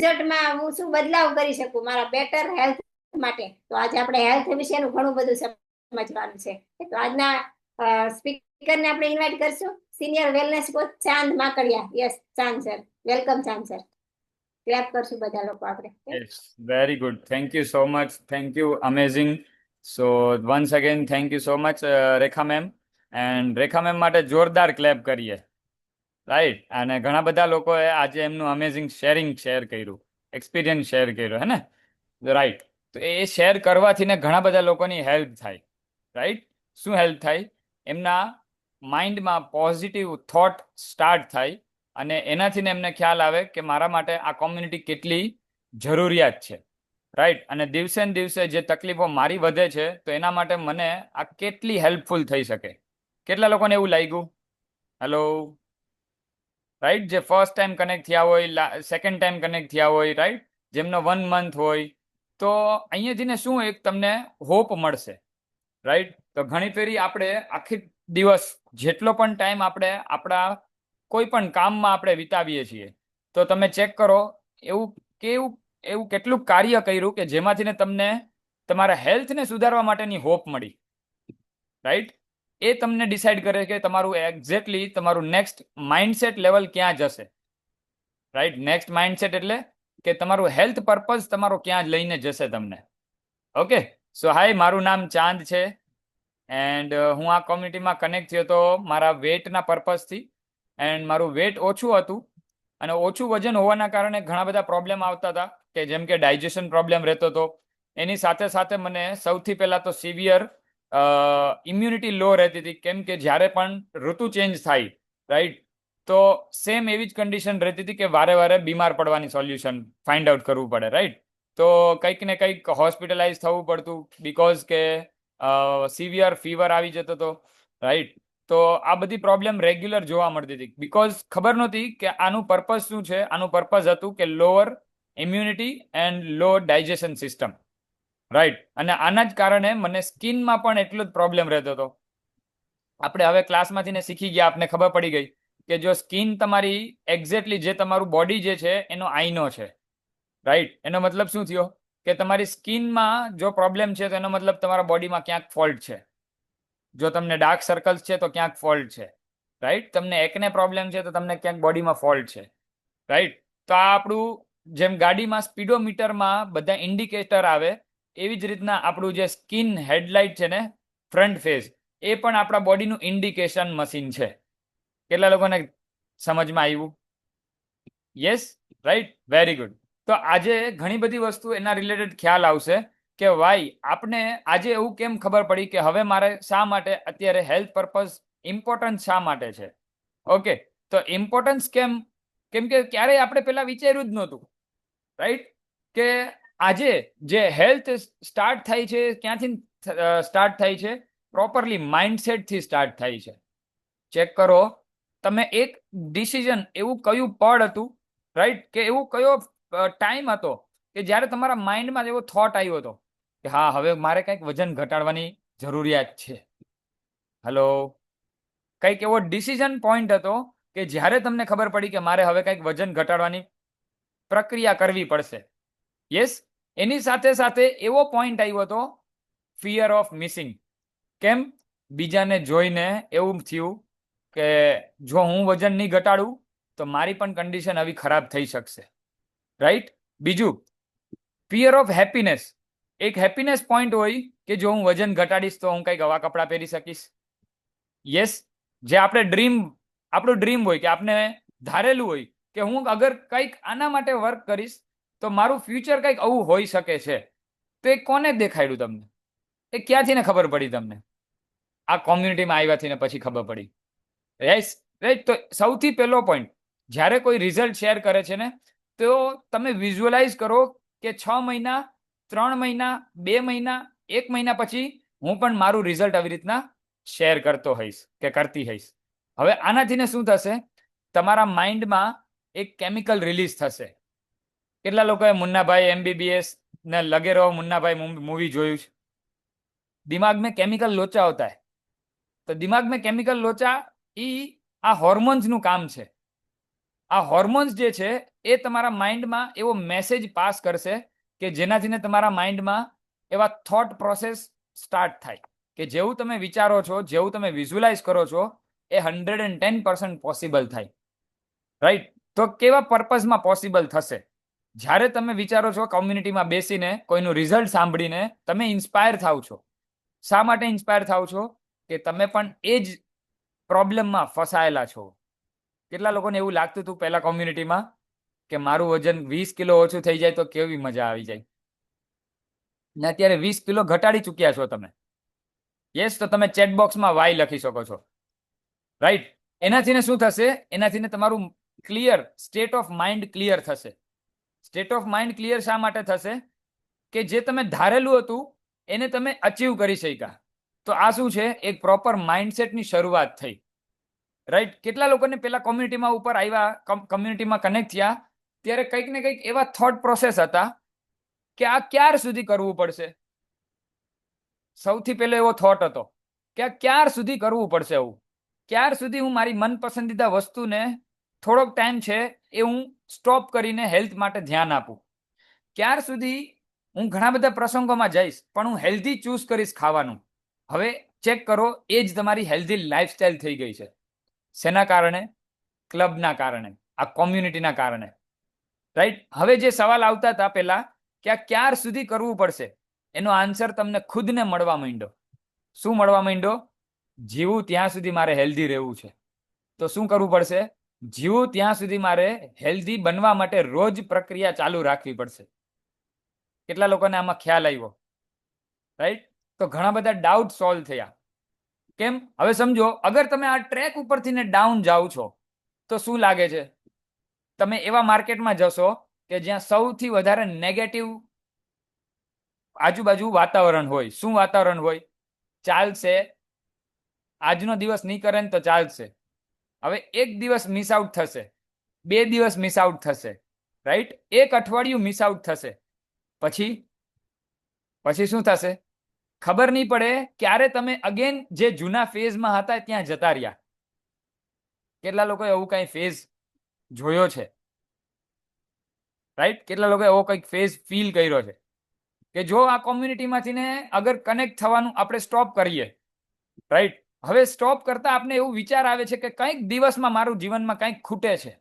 રિઝલ્ટમાં હું શું બદલાવ કરી શકું મારા બેટર હેલ્થ માટે. તો આજે આપણે હેલ્થ વિશેનું ઘણું બધું સમજવાનું છે. તો આજના સ્પીકરને આપણે ઇન્વાઇટ કરશું, સિનિયર વેલનેસ કોચ ચાંદ માકડિયા. યસ ચાંદ સર, વેલકમ ચાંદ સર. ક્લેપ કરશું બધા લોકો આપણે. Yes, very good. Thank you so much. Thank you. Amazing. So once again, thank you so much, Rekha ma'am. And Rekha ma'am માટે જોરદાર clap કરીએ, right. અને ઘણા બધા લોકોએ આજે એમનું અમેઝિંગ શેર કર્યું, એક્સપિરિયન્સ શેર કર્યો, હે ને? રાઈટ. તો એ શેર કરવાથી ને ઘણા બધા લોકોની હેલ્પ થાય, રાઈટ. શું હેલ્પ થાય? એમના માઇન્ડમાં પોઝિટિવ થોટ સ્ટાર્ટ થાય અને એનાથી ને એમને ખ્યાલ આવે કે મારા માટે આ કોમ્યુનિટી કેટલી જરૂરિયાત છે, રાઈટ. અને દિવસે ને દિવસે જે તકલીફો મારી વધે છે તો એના માટે મને આ કેટલી હેલ્પફુલ થઈ શકે. કેટલા લોકોને એવું લાગ્યું? Hello, right. જે ફર્સ્ટ ટાઈમ કનેક્ટ થયા હોય, સેકન્ડ ટાઈમ કનેક્ટ થયા હોય, રાઈટ, જેમનો 1 મંથ હોય, તો અહીંયાથી ને શું એક તમને હોપ મળશે, રાઈટ. તો ઘણી ફેરી આપણે આખી દિવસ જેટલો પણ ટાઈમ આપણે આપણા કોઈ પણ કામમાં આપણે વિતાવીએ છીએ, તો તમે ચેક કરો એવું કેટલું કાર્ય કર્યું કે જેમાંથી ને તમને તમારા હેલ્થને સુધારવા માટેની હોપ મળી, રાઈટ. એ તમને ડિસાઇડ કરે કે તમારું એક્ઝેક્ટલી તમારું નેક્સ્ટ માઇન્ડસેટ લેવલ ક્યાં જશે, રાઈટ. નેક્સ્ટ માઇન્ડસેટ એટલે કે તમારું હેલ્થ પર્પઝ તમારો ક્યાં લઈને જશે તમને. ઓકે. સો હાય, મારું નામ ચાંદ છે એન્ડ હું આ કોમ્યુનિટીમાં કનેક્ટ થયો હતો મારા વેટના પર્પઝથી. એન્ડ મારું વેટ ઓછું હતું અને ઓછું વજન હોવાના કારણે ઘણા બધા પ્રોબ્લેમ આવતા હતા, કે જેમ કે ડાયજેશન પ્રોબ્લેમ રહેતો હતો. એની સાથે સાથે મને સૌથી પહેલાં તો સિવિયર ઇમ્યુનિટી લો રહેતી હતી, કેમ કે જ્યારે પણ ઋતુ ચેન્જ થાય, રાઈટ, તો સેમ એવી જ કન્ડિશન રહેતી હતી કે વારે વારે બીમાર પડવાની સોલ્યુશન ફાઇન્ડ આઉટ કરવું પડે, રાઈટ. તો કંઈક ને કંઈક હોસ્પિટલાઇઝ થવું પડતું, બિકોઝ કે સિવિયર ફીવર આવી જતો હતો, રાઈટ. તો આ બધી પ્રોબ્લેમ રેગ્યુલર જોવા મળતી હતી, બિકોઝ ખબર નહોતી કે આનું પર્પઝ શું છે. આનું પર્પઝ હતું કે lower immunity and low digestion system, right. અને આના જ કારણે મને સ્કિનમાં પણ એટલો જ પ્રોબ્લેમ રહેતો હતો. આપણે હવે ક્લાસમાંથી ને શીખી ગયા, આપને ખબર પડી ગઈ કે જો સ્કિન તમારી એક્ઝેક્ટલી જે તમારું બોડી જે છે એનો આઈનો છે, રાઈટ. એનો મતલબ શું થયો કે તમારી સ્કિનમાં જો પ્રોબ્લેમ છે તો એનો મતલબ તમારા બોડીમાં ક્યાંક ફોલ્ટ છે. જો તમને ડાર્ક સર્કલ્સ છે તો ક્યાંક ફોલ્ટ છે, રાઈટ. તમને એકને પ્રોબ્લેમ છે તો તમને ક્યાંક બોડીમાં ફોલ્ટ છે, રાઈટ. તો આ આપણું જેમ ગાડીમાં સ્પીડોમીટરમાં બધા ઇન્ડિકેટર આવે, એવી જ રીતના આપણું જે સ્કિન હેડલાઇટ છે ને, ફ્રન્ટ ફેસ, એ પણ આપણા બોડીનું ઇન્ડિકેશન મશીન છે. કેટલા લોકોને સમજમાં આવ્યું? Yes, right, very good. તો આજે ઘણી બધી વસ્તુ એના રિલેટેડ ખ્યાલ આવશે કે વાય આપણે આજે એવું કેમ ખબર પડી કે હવે મારે શા માટે અત્યારે હેલ્થ પર્પઝ ઇમ્પોર્ટન્સ શા માટે છે. ઓકે. તો ઇમ્પોર્ટન્સ કેમ કે ક્યારેય આપણે પહેલા વિચાર્યું જ નહોતું, રાઈટ, કે આજે જે હેલ્થ સ્ટાર્ટ થાય છે ક્યાંથી સ્ટાર્ટ થાય છે? પ્રોપરલી માઇન્ડસેટથી સ્ટાર્ટ થાય છે. ચેક કરો તમે એક ડિસિઝન, એવું કયું પળ હતું, રાઈટ, કે એવું કયો ટાઈમ હતો કે જ્યારે તમારા માઇન્ડમાં એવો થોટ આવ્યો હતો કે હા હવે મારે કંઈક વજન ઘટાડવાની જરૂરિયાત છે. હેલો, કંઈક એવો ડિસિઝન પોઈન્ટ હતો કે જ્યારે તમને ખબર પડી કે મારે હવે કંઈક વજન ઘટાડવાની પ્રક્રિયા કરવી પડશે. યસ. એની સાથે સાથે એવો પોઈન્ટ આવ્યો હતો ફિયર ઓફ મિસિંગ. કેમ? બીજાને જોઈને એવું થયું કે જો હું વજન નહીં ઘટાડું તો મારી પણ કન્ડિશન આવી ખરાબ થઈ શકશે, રાઈટ. બીજું ફિયર ઓફ હેપીનેસ. એક હેપીનેસ પોઈન્ટ હોય કે જો હું વજન ઘટાડીશ તો હું કંઈક આવા કપડાં પહેરી શકીશ. યસ. જે આપણે આપણું ડ્રીમ હોય કે આપણે ધારેલું હોય કે હું અગર કંઈક આના માટે વર્ક કરીશ તો મારું ફ્યુચર કંઈક આવું હોઈ શકે છે. તો એ કોને દેખાડ્યું તમને? એ ક્યાંથી ને ખબર પડી તમને? આ કોમ્યુનિટીમાં આવ્યાથી ને પછી ખબર પડી. Yes, right. તો સૌથી પહેલો પોઈન્ટ, જ્યારે કોઈ રિઝલ્ટ શેર કરે છે ને, તો તમે વિઝ્યુઅલાઇઝ કરો કે 6 મહિના, 3 મહિના, 2 મહિના, 1 મહિના પછી હું પણ મારું રિઝલ્ટ આવી રીતના શેર કરતો હોઈશ કે કરતી હોઈશ. હવે આનાથી ને શું થશે? તમારા માઇન્ડમાં એક કેમિકલ રિલીઝ થશે. કેટલા લોકોએ મુન્નાભાઈ MBBS ને લગે રહો મુન્નાભાઈ મૂવી જોયું છે? દિમાગ में केमिकल लोचा होता है. तो दिमाग में केमिकल लोचा આ હોર્મોન્સનું કામ છે. આ હોર્મોન્સ જે છે એ તમારા માઇન્ડમાં એવો મેસેજ પાસ કરશે કે જેનાથી તમારા માઇન્ડમાં એવા થોટ પ્રોસેસ સ્ટાર્ટ થાય કે જેવું તમે વિચારો છો, જેવું તમે વિઝ્યુલાઇઝ કરો છો, એ 110% પોસિબલ થાય. રાઈટ? તો કેવા પર્પઝમાં પોસિબલ થશે? જ્યારે તમે વિચારો છો કોમ્યુનિટીમાં બેસીને કોઈનું રિઝલ્ટ સાંભળીને તમે ઇન્સ્પાયર થાવ છો. શા માટે ઇન્સ્પાયર થાવ છો? કે તમે પણ એ જ પ્રોબ્લેમમાં ફસાયેલા છો. કેટલા લોકોને એવું લાગતું હતું પહેલા કોમ્યુનિટીમાં કે મારું વજન 20 કિલો ઓછું થઈ જાય તો કેવી મજા આવી જાય, ને અત્યારે 20 કિલો ઘટાડી ચૂક્યા છો તમે. યસ, તો તમે ચેટ બોક્સમાં વાય લખી શકો છો. રાઈટ? એનાથી શું થશે? એનાથી તમારું clear state of mind clear થશે. સ્ટેટ ઓફ માઇન્ડ ક્લિયર શા માટે થશે? કે જે તમે ધારેલું હતું એને તમે અચીવ કરી શક્યા. તો આ શું છે? એક પ્રોપર માઇન્ડસેટની શરૂઆત થઈ. રાઈટ? કેટલા લોકોને પેલા કોમ્યુનિટીમાં ઉપર આવ્યા, કોમ્યુનિટીમાં કનેક્ટ થયા ત્યારે કંઈક ને કંઈક એવા થોટ પ્રોસેસ હતા કે આ ક્યાર સુધી કરવું પડશે. સૌથી પહેલો એવો થોટ હતો કે આ ક્યાર સુધી કરવું પડશે. એવું ક્યાર સુધી હું મારી મનપસંદીદા વસ્તુને થોડોક ટાઈમ છે એ હું સ્ટોપ કરીને હેલ્થ માટે ધ્યાન આપું. ક્યાર સુધી હું ઘણા બધા પ્રસંગોમાં જઈશ પણ હું હેલ્ધી ચૂઝ કરીશ ખાવાનું. હવે ચેક કરો, એ જ તમારી હેલ્ધી લાઈફસ્ટાઈલ થઈ ગઈ છે. શેના કારણે? ક્લબના કારણે, આ કોમ્યુનિટીના કારણે. રાઈટ? હવે જે સવાલ આવતા હતા પહેલા કે આ ક્યાર સુધી કરવું પડશે, એનો આન્સર તમને ખુદને મળવા માંડ્યો. શું મળવા માંડ્યો? જીવું ત્યાં સુધી મારે હેલ્ધી રહેવું છે. તો શું કરવું પડશે? જીવું ત્યાં સુધી મારે હેલ્ધી બનવા માટે રોજ પ્રક્રિયા ચાલુ રાખવી પડશે. કેટલા લોકોને આમાં ખ્યાલ આવ્યો? રાઈટ? તો ઘણા બધા ડાઉટ સોલ્વ થયા. કેમ? હવે સમજો, અગર તમે આ ટ્રેક ઉપરથી ને ડાઉન જાઓ છો તો શું લાગે છે? તમે એવા માર્કેટમાં જશો કે જ્યાં સૌથી વધારે નેગેટિવ આજુબાજુ વાતાવરણ હોય. શું વાતાવરણ હોય? ચાલશે, આજનો દિવસ નહીં કરે ને તો ચાલશે. હવે એક દિવસ મિસ આઉટ થશે, 2 દિવસ મિસ આઉટ થશે, રાઈટ? એક અઠવાડિયું મિસ આઉટ થશે, પછી શું થશે? ખબર નહીં પડે ક્યારે તમે અગેન જે જૂના ફેઝમાં હતા ત્યાં જતા રહ્યા. કેટલા લોકો એવું કઈ ફેઝ જોયો છે? રાઈટ? કેટલા લોકો એવો કંઈક ફેઝ ફીલ કર્યો છે કે જો આ કોમ્યુનિટીમાંથી ને અગર કનેક્ટ થવાનું આપણે સ્ટોપ કરીએ, રાઈટ? હવે સ્ટોપ કરતા આપણે એવું વિચાર આવે છે કે કંઈક દિવસમાં મારું જીવનમાં કંઈક ખૂટે છે.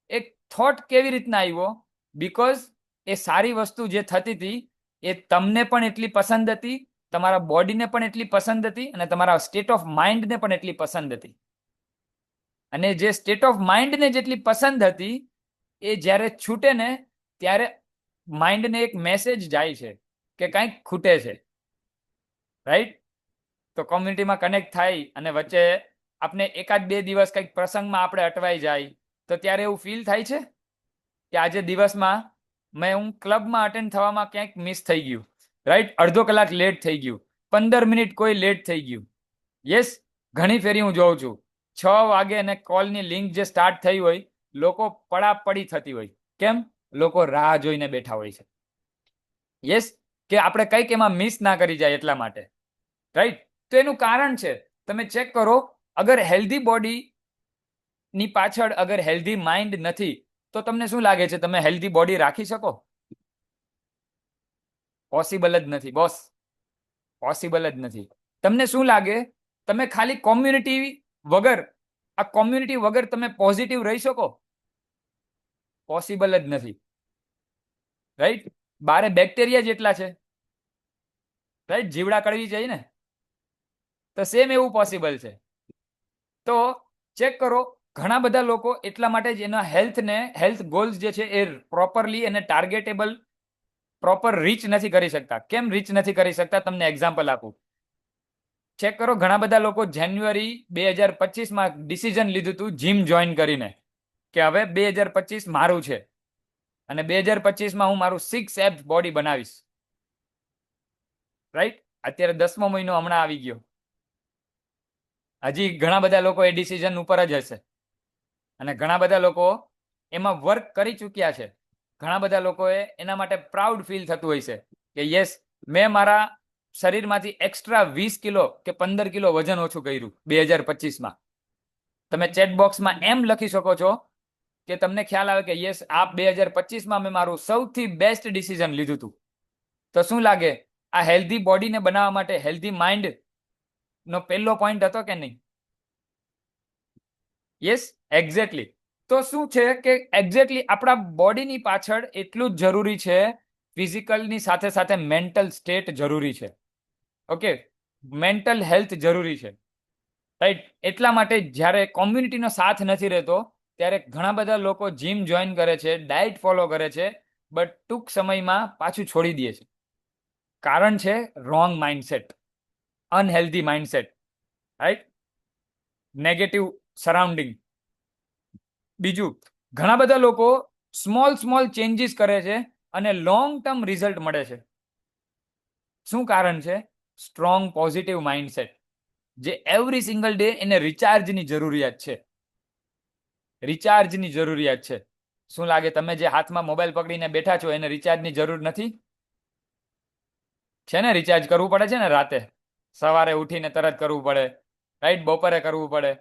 એક થોટ કેવી રીતના આવ્યો? બીકોઝ એ સારી વસ્તુ જે થતી હતી એ તમને પણ એટલી પસંદ હતી, તમારા બોડીને પણ એટલી પસંદ હતી, અને તમારા સ્ટેટ ઓફ માઇન્ડને પણ એટલી પસંદ હતી. અને જે સ્ટેટ ઓફ માઇન્ડને જેટલી પસંદ હતી એ જ્યારે છૂટે ને ત્યારે માઇન્ડને એક મેસેજ જાય છે કે કંઈક ખૂટે છે. રાઈટ? તો કોમ્યુનિટીમાં કનેક્ટ થાય અને વચ્ચે આપણે 1-2 દિવસ કંઈક પ્રસંગમાં આપણે અટવાઈ જાય તો ત્યારે એવું ફીલ થાય છે કે આજે દિવસમાં હું ક્લબમાં અટેન્ડ થવામાં ક્યાંક મિસ થઈ ગયું. રાઈટ? અડધો કલાક લેટ થઈ ગયું, 15 મિનિટ કોઈ લેટ થઈ ગયું. યસ, ઘણી ફેરી હું જોઉં છું 6 વાગે અને કોલની લિંક જે સ્ટાર્ટ થઈ હોય, લોકો પડાપડી થતી હોય. કેમ? લોકો રાહ જોઈને બેઠા હોય છે. યસ, કે આપણે કંઈક એમાં મિસ ના કરી જાય એટલા માટે. રાઈટ? તો એનું કારણ છે, તમે ચેક કરો, અગર હેલ્ધી બોડી ની પાછળ અગર હેલ્ધી માઇન્ડ નથી તો તમને શું લાગે છે તમે હેલ્ધી બોડી રાખી શકો? પોસિબલ જ નથી બોસ, પોસિબલ જ નથી. તમને શું લાગે તમે ખાલી કોમ્યુનિટી વગર, આ કોમ્યુનિટી વગર તમે પોઝિટિવ રહી શકો? પોસિબલ જ નથી. રાઈટ? બારે બેક્ટેરિયા જેટલા છે, રાઈટ? જીવડા કડવી જાય ને, તો સેમ એવું પોસિબલ છે. તો ચેક કરો, ઘણા બધા લોકો એટલા માટે જ એના હેલ્થ ગોલ્સ જે છે એ પ્રોપરલી અને ટાર્ગેટેબલ પ્રોપર રીચ નથી કરી શકતા. કેમ રીચ નથી કરી શકતા? તમને એક્ઝામ્પલ આપું. ચેક કરો, ઘણા બધા લોકો જાન્યુઆરી 2025માં ડિસિઝન લીધું હતું જીમ જોઈન કરીને કે હવે 2025 મારું છે અને 2025માં હું મારું 6 એબ્સ બોડી બનાવીશ. રાઈટ? અત્યારે 10મો મહિનો હમણાં આવી ગયો. હજી ઘણા બધા લોકો એ ડિસિઝન ઉપર જ હશે અને ઘણા બધા લોકો એમાં વર્ક કરી ચૂક્યા છે. ઘણા બધા લોકોએ એના માટે પ્રાઉડ ફીલ થતું હોય છે કે યસ, મેં મારા શરીરમાંથી એક્સ્ટ્રા 20 કિલો કે 15 કિલો વજન ઓછું કર્યું 2025માં. તમે ચેટ બોક્સમાં એમ લખી શકો છો કે તમને ખ્યાલ આવે કે યસ આ 2025માં મેં મારું સૌથી બેસ્ટ ડિસિઝન લીધું હતું, તો શું લાગે આ હેલ્ધી બોડીને બનાવવા માટે હેલ્ધી માઇન્ડ નો પહેલો પોઈન્ટ હતો કે નહીં? Yes, exactly. તો શું છે કે એક્ઝેક્ટલી આપણા બોડીની પાછળ એટલું જ જરૂરી છે, ફિઝિકલની સાથે સાથે મેન્ટલ સ્ટેટ જરૂરી છે. ઓકે, મેન્ટલ હેલ્થ જરૂરી છે, રાઈટ? એટલા માટે જ્યારે કોમ્યુનિટીનો સાથ નથી રહેતો ત્યારે ઘણા બધા લોકો જીમ જોઈન કરે છે, ડાયટ ફોલો કરે છે, બટ ટૂંક સમયમાં પાછું છોડી દે છે. કારણ છે wrong mindset, unhealthy mindset, right? Negative surrounding. બીજું, ઘણા બધા લોકો સ્મોલ ચેન્જીસ કરે છે અને લોંગ ટર્મ રિઝલ્ટ મળે છે. શું કારણ છે? સ્ટ્રોંગ પોઝિટિવ માઇન્ડસેટ, જે એવરી સિંગલ ડે એને રિચાર્જની જરૂરિયાત છે. રિચાર્જની જરૂરિયાત છે. શું લાગે તમે જે હાથમાં મોબાઈલ પકડીને બેઠા છો એને રિચાર્જની જરૂર નથી? છે ને, રિચાર્જ કરવું પડે છે ને, રાતે સવારે ઉઠીને તરત કરવું પડે, રાઈટ? બપોરે કરવું પડે.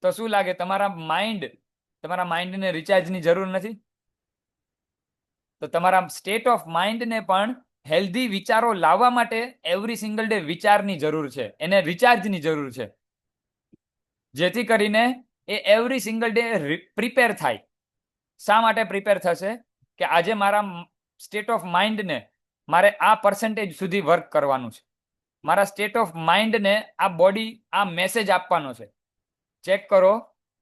તો શું લાગે તમારા માઇન્ડને રિચાર્જની જરૂર નથી? તો તમારા સ્ટેટ ઓફ માઇન્ડને પણ હેલ્ધી વિચારો લાવવા માટે એવરી સિંગલ ડે વિચારની જરૂર છે, એને રિચાર્જની જરૂર છે, જેથી કરીને એ એવરી સિંગલ ડે પ્રિપેર થાય. શા માટે પ્રિપેર થશે? કે આજે મારા સ્ટેટ ઓફ માઇન્ડને મારે આ પર્સન્ટેજ સુધી વર્ક કરવાનું છે, મારા સ્ટેટ ઓફ માઇન્ડને આ બોડી આ મેસેજ આપવાનો છે. ચેક કરો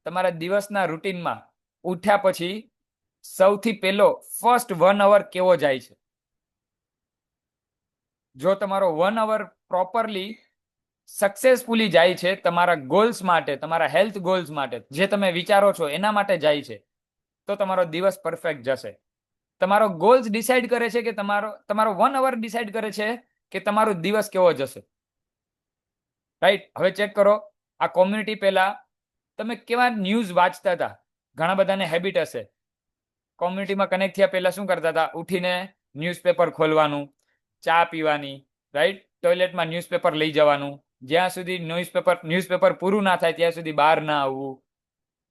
તમારા દિવસના રૂટીનમાં ઉઠ્યા પછી સૌથી પહેલો ફર્સ્ટ 1 અવર કેવો જાય છે? જો તમારો 1 અવર પ્રોપરલી સક્સેસફુલી જાય છે, તમારા ગોલ્સ માટે, તમારા હેલ્થ ગોલ્સ માટે, જે તમે વિચારો છો એના માટે જાય છે, તો તમારો દિવસ પરફેક્ટ જશે. તમારો ગોલ્સ ડિસાઈડ કરે છે કે તમારો 1 અવર ડિસાઈડ કરે છે કે તમારો દિવસ કેવો જશે, રાઈટ? હવે ચેક કરો, આ કોમ્યુનિટી પહેલા તમે કેવા ન્યૂઝ વાંચતા હતા? ઘણા બધાને હેબિટ હશે, કોમ્યુનિટીમાં કનેક્ટ થયા પહેલા શું કરતા હતા? ઉઠીને ન્યૂઝપેપર ખોલવાનું, ચા પીવાની, રાઈટ? ટોયલેટમાં ન્યૂઝપેપર લઈ જવાનું, જ્યાં સુધી ન્યૂઝપેપર પૂરું ના થાય ત્યાં સુધી બહાર ના આવવું,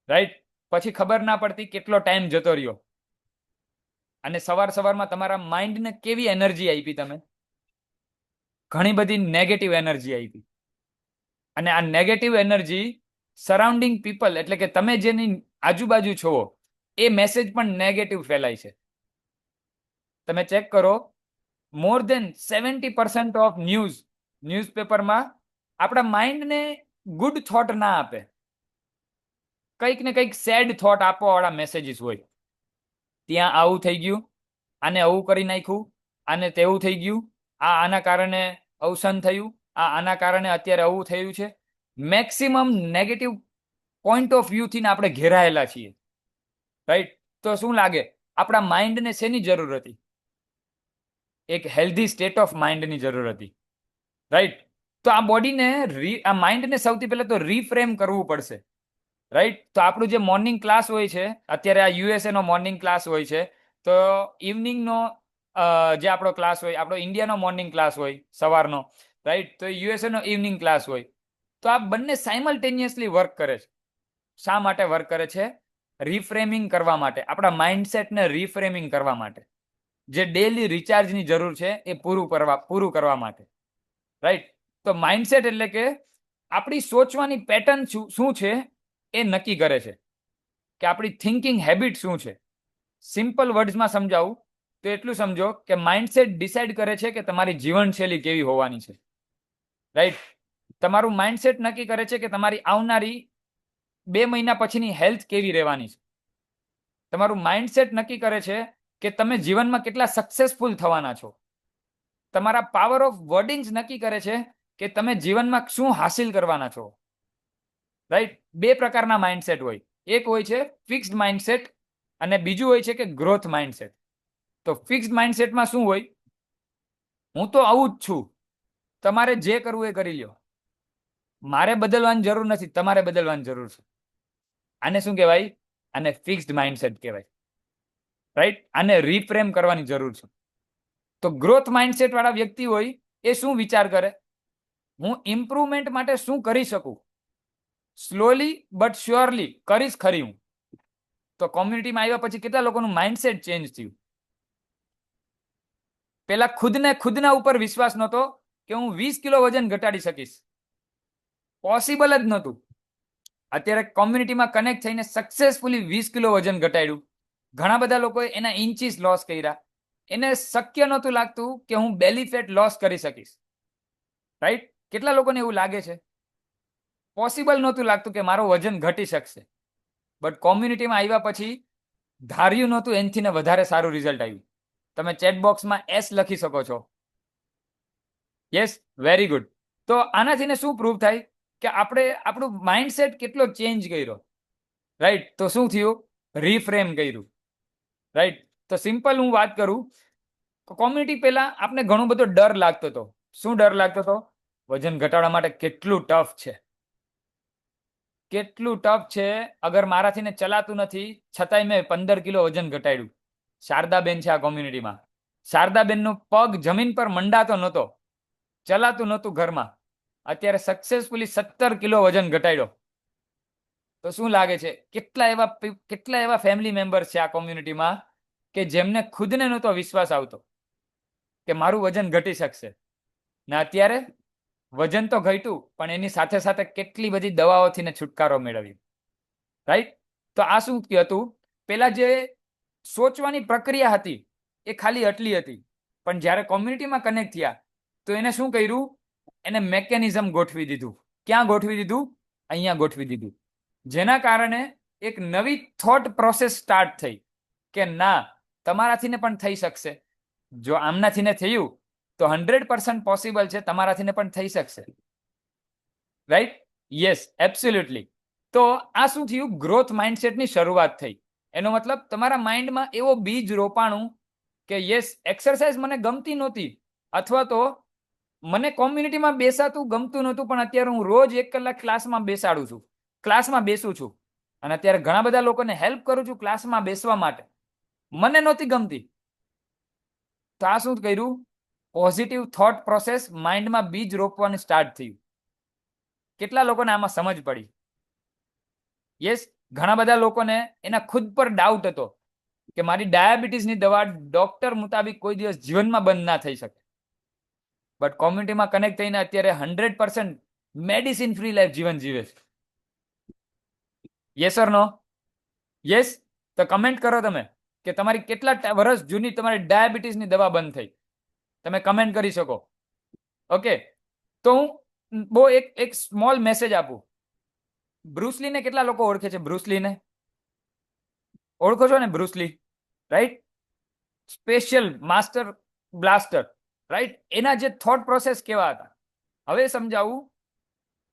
રાઈટ? પછી ખબર ના પડતી કેટલો ટાઈમ જતો રહ્યો. અને સવારમાં તમારા માઇન્ડને કેવી એનર્જી આપી તમે? ઘણી બધી નેગેટિવ એનર્જી આપી. અને આ નેગેટિવ એનર્જી સરાઉન્ડિંગ પીપલ, એટલે કે તમે જેની આજુબાજુ છો, એ મેસેજ પણ નેગેટિવ ફેલાય છે. તમે ચેક કરો, મોર દેન 70% ઓફ ન્યૂઝપેપરમાં આપણા માઇન્ડને ગુડ થોટ ના આપે, કંઈક ને કંઈક સેડ થોટ આપવાવાળા મેસેજીસ હોય. ત્યાં આવું થઈ ગયું, આને આવું કરી નાખ્યું, આને તેવું થઈ ગયું, આના કારણે અવસાન થયું, આના કારણે અત્યારે આવું થયું છે. મેક્સિમમ નેગેટિવ પોઈન્ટ ઓફ વ્યૂથી આપણે ઘેરાયેલા છીએ, રાઈટ? તો શું લાગે આપણા માઇન્ડને શેની જરૂર હતી? એક હેલ્ધી સ્ટેટ ઓફ માઇન્ડની જરૂર હતી, રાઈટ? તો આ બોડીને આ માઇન્ડને સૌથી પહેલા તો રીફ્રેમ કરવું પડશે, રાઈટ? તો આપણું જે મોર્નિંગ ક્લાસ હોય છે, અત્યારે આ યુએસએ નો મોર્નિંગ ક્લાસ હોય છે, તો ઇવનિંગનો જે આપણો ક્લાસ હોય, આપણો ઇન્ડિયાનો મોર્નિંગ ક્લાસ હોય સવારનો, રાઈટ? તો યુએસએ નો ઇવનિંગ ક્લાસ હોય. તો આ બંને સાયમલ્ટેનિયસલી વર્ક કરે છે. શા માટે વર્ક કરે છે? રીફ્રેમિંગ કરવા માટે, આપણા માઇન્ડસેટને રીફ્રેમિંગ કરવા માટે, જે ડેલી રિચાર્જની જરૂર છે એ પૂરું કરવા માટે, રાઈટ? તો માઇન્ડસેટ એટલે કે આપણી સોચવાની પેટર્ન શું છે એ નક્કી કરે છે, કે આપણી થિંકિંગ હેબિટ શું છે. સિમ્પલ વર્ડ્સમાં સમજાવું તો એટલું સમજો કે માઇન્ડસેટ ડિસાઈડ કરે છે કે તમારી જીવનશૈલી કેવી હોવાની છે, રાઈટ? તમારું માઇન્ડસેટ નક્કી કરે છે કે તમારી આવનારી 2 મહિના પછીની હેલ્થ કેવી રહેવાની છે. તમારું માઇન્ડસેટ નક્કી કરે છે કે તમે જીવનમાં કેટલા સક્સેસફુલ થવાના છો. તમારા પાવર ઓફ વર્ડિંગ્સ નક્કી કરે છે કે તમે જીવનમાં શું હાસિલ કરવાના છો, રાઈટ? 2 પ્રકારના માઇન્ડસેટ હોય, એક હોય છે ફિક્સ્ડ માઇન્ડસેટ અને બીજું હોય છે કે ગ્રોથ માઇન્ડસેટ. તો ફિક્સ્ડ માઇન્ડસેટમાં શું હોય? હું તો આવું જ છું, તમારે જે કરવું એ કરી લ્યો, મારે બદલવાની જરૂર નથી, તમારે બદલવાની જરૂર છે. આને શું કહેવાય? આને ફિક્સ્ડ માઇન્ડસેટ કહેવાય, રાઈટ? આને રીફ્રેમ કરવાની જરૂર છે. તો ગ્રોથ માઇન્ડસેટ વાળા વ્યક્તિ હોય એ શું વિચાર કરે? હું ઇમ્પ્રુવમેન્ટ માટે શું કરી શકું, સ્લોલી બટ શ્યોરલી કરીશ ખરી હું. તો કોમ્યુનિટીમાં આવ્યા પછી કેટલા લોકોનું માઇન્ડસેટ ચેન્જ થયું? પેલા ખુદના ઉપર વિશ્વાસ નહોતો કે હું 20 કિલો વજન ઘટાડી શકીશ, પોસિબલ જ નહોતું. અત્યારે કોમ્યુનિટીમાં કનેક્ટ થઈને સક્સેસફુલી 20 કિલો વજન ઘટાડ્યું. ઘણા બધા લોકોએ એના ઇન્ચીસ લોસ કર્યા. એને શક્ય નહોતું લાગતું કે હું બેલી ફેટ લોસ કરી શકીશ. રાઈટ? કેટલા લોકોને એવું લાગે છે? પોસિબલ નહોતું લાગતું કે મારું વજન ઘટી શકશે. બટ કોમ્યુનિટીમાં આવ્યા પછી ધાર્યું નહોતું એનથી ને વધારે સારું રિઝલ્ટ આવ્યું. તમે ચેટ બોક્સમાં એસ લખી શકો છો. Yes, very good. તો આનાથી ને શું પ્રૂવ થાય કે આપણે આપણું માઇન્ડસેટ કેટલો ચેન્જ કર્યો. રાઈટ? તો શું થયું? રીફ્રેમ કર્યું. રાઈટ? તો સિમ્પલ હું વાત કરું, કોમ્યુનિટી પહેલા આપણે ઘણો બધો ડર લાગતો હતો. શું ડર લાગતો હતો? વજન ઘટાડવા માટે કેટલું ટફ છે, કેટલું ટફ છે. અગર મારાથી ને ચલાતું નથી છતાંય મેં 15 કિલો વજન ઘટાડ્યું. શારદાબેન છે આ કોમ્યુનિટીમાં. શારદાબેનનું પગ જમીન પર મંડાતો નહોતો, ચલાતું નહોતું ઘરમાં. અત્યારે સક્સેસફુલી 17 કિલો વજન ઘટાડ્યો. તો શું લાગે છે કેટલા એવા ફેમિલી મેમ્બર્સ છે આ કોમ્યુનિટીમાં કે જેમને ખુદને નહોતો વિશ્વાસ આવતો કે મારું વજન ઘટી શકશે, ને અત્યારે વજન તો ઘટ્યું પણ એની સાથે સાથે કેટલી બધી દવાઓથી ને છુટકારો મેળવ્યો. રાઈટ? તો આ શું હતું? પેલા જે સોચવાની પ્રક્રિયા હતી એ ખાલી આટલી હતી, પણ જ્યારે કોમ્યુનિટીમાં કનેક્ટ થયા તો એને શું કર્યું? એને મેકેનિઝમ ગોઠવી દીધું. ક્યાં ગોઠવી દીધું? અહીંયા ગોઠવી દીધું. જેના કારણે એક નવી થોટ પ્રોસેસ સ્ટાર્ટ થઈ કે ના, તમારાથી ને પણ થઈ શકશે. જો આમનાથી ને થયું તો 100% પોસિબલ છે તમારાથી ને પણ થઈ શકશે. રાઈટ? Yes, absolutely. તો આ શું થયું? ગ્રોથ માઇન્ડસેટની શરૂઆત થઈ. એનો મતલબ તમારા માઇન્ડમાં એવો બીજ રોપાણું કે યસ, એક્સરસાઇઝ મને ગમતી નહોતી, અથવા તો મને કોમ્યુનિટીમાં બેસાતું ગમતું નહોતું, પણ અત્યારે હું રોજ 1 કલાક ક્લાસમાં બેસું છું અને અત્યારે ઘણા બધા લોકોને હેલ્પ કરું છું ક્લાસમાં બેસવા માટે. મને નહોતી ગમતી. તો આ શું કર્યું? પોઝિટિવ થોટ પ્રોસેસ માઇન્ડમાં બીજ રોપવાનું સ્ટાર્ટ થયું. કેટલા લોકોને આમાં સમજ પડી? યસ, ઘણા બધા લોકોને એના ખુદ પર ડાઉટ હતો કે મારી ડાયાબિટીસની દવા ડોક્ટર મુતાબિક કોઈ દિવસ જીવનમાં બંધ ના થઈ શકે. બટ કોમ્યુનિટીમાં કનેક્ટ થઈને અત્યારે 100% મેડિસિન ફ્રી લાઈફ જીવન જીવે છે. Yes or no? યસ. તો કમેન્ટ કરો તમે કે તમારી કેટલા વર્ષ જૂની તમારી ડાયાબિટીસની દવા બંધ થઈ. તમે કમેન્ટ કરી શકો. ઓકે, તો હું બહુ એક સ્મોલ મેસેજ આપું. બ્રુસલીને કેટલા લોકો ઓળખે છે? બ્રુસલીને ઓળખો છો ને? Bruce Lee, right? Special master blaster, right? એના જે થોટ પ્રોસેસ કેવા હતા હવે સમજાવું.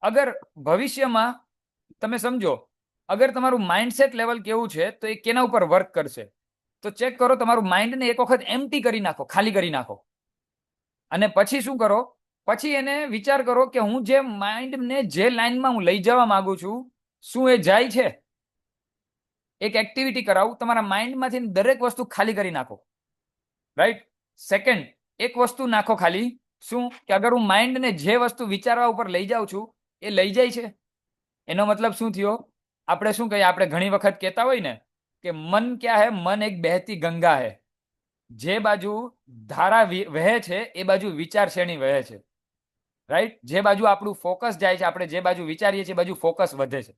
અગર ભવિષ્યમાં તમે સમજો, અગર તમારું માઇન્ડસેટ લેવલ કેવું છે તો એ કેના ઉપર વર્ક કરશે? તો ચેક કરો, તમારું માઇન્ડને એક વખત એમ્પ્ટી કરી નાખો, ખાલી કરી નાખો, અને પછી શું કરો? પછી એને વિચાર કરો કે હું જે માઇન્ડને જે લાઈનમાં હું લઈ જવા માંગુ છું, શું એ જાય છે? એક એક્ટિવિટી કરાવું, તમારા માઇન્ડમાંથી દરેક વસ્તુ ખાલી કરી નાખો. રાઈટ? સેકન્ડ, એક વસ્તુ નાખો ખાલી. શું? કે અગર હું માઇન્ડને જે વસ્તુ વિચારવા ઉપર લઈ જાઉં છું એ લઈ જાય છે. એનો મતલબ શું થયો? આપણે શું કહીએ? આપણે ઘણી વખત કહેતા હોય ને કે મન ક્યાં હે? મન એક બહેતી ગંગા હે. જે બાજુ ધારા વહે છે એ બાજુ વિચાર શ્રેણી વહે છે. રાઈટ? જે બાજુ આપણું ફોકસ જાય છે, આપણે જે બાજુ વિચારીએ છીએ એ બાજુ ફોકસ વધે છે.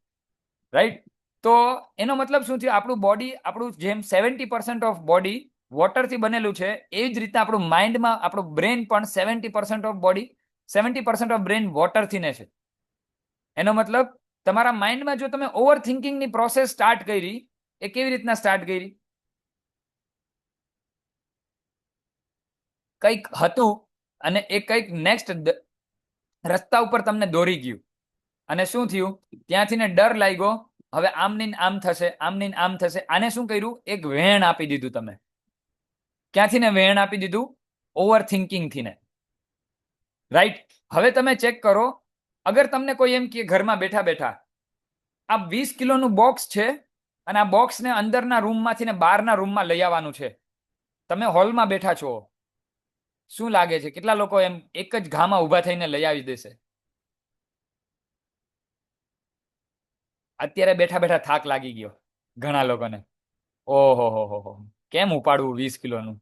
રાઈટ? તો એનો મતલબ શું થયો? આપણું બોડી, આપણું જેમ 70% ઓફ બોડી વોટરથી બનેલું છે, એવી જ રીતે આપણું માઇન્ડમાં આપણું બ્રેન પણ 70% ઓફ બોડી, 70% ઓફ બ્રેન વોટરથી ને છે. એનો મતલબ તમારા માઇન્ડમાં જો તમે ઓવર થિંકિંગની પ્રોસેસ સ્ટાર્ટ કરી, એ કેવી રીતના સ્ટાર્ટ કરી? કંઈક હતું અને એ કંઈક નેક્સ્ટ રસ્તા ઉપર તમને દોરી ગયું, અને શું થયું? ત્યાંથી ને ડર લાગ્યો, હવે આમની આમ થશે, આમની આમ થશે. આને શું કર્યું? એક વેણ આપી દીધું તમે. ક્યાંથી ને વેણ આપી દીધું? ઓવર થિંકિંગથી ને. રાઈટ? હવે તમે ચેક કરો, અગર તમને કોઈ એમ કે ઘરમાં બેઠા બેઠા આ 20 કિલોનું બોક્સ છે અને આ બોક્સને અંદરના રૂમમાંથી ને બહારના રૂમમાં લઈ આવવાનું છે, તમે હોલમાં બેઠા છો, શું લાગે છે કેટલા લોકો એમ એક જ ઘામાં ઊભા થઈને લઈ આવી દેશે? અત્યારે બેઠા બેઠા થાક લાગી ગયો ઘણા લોકોને. ઓહો હો, કેમ ઉપાડવું 20 કિલોનું?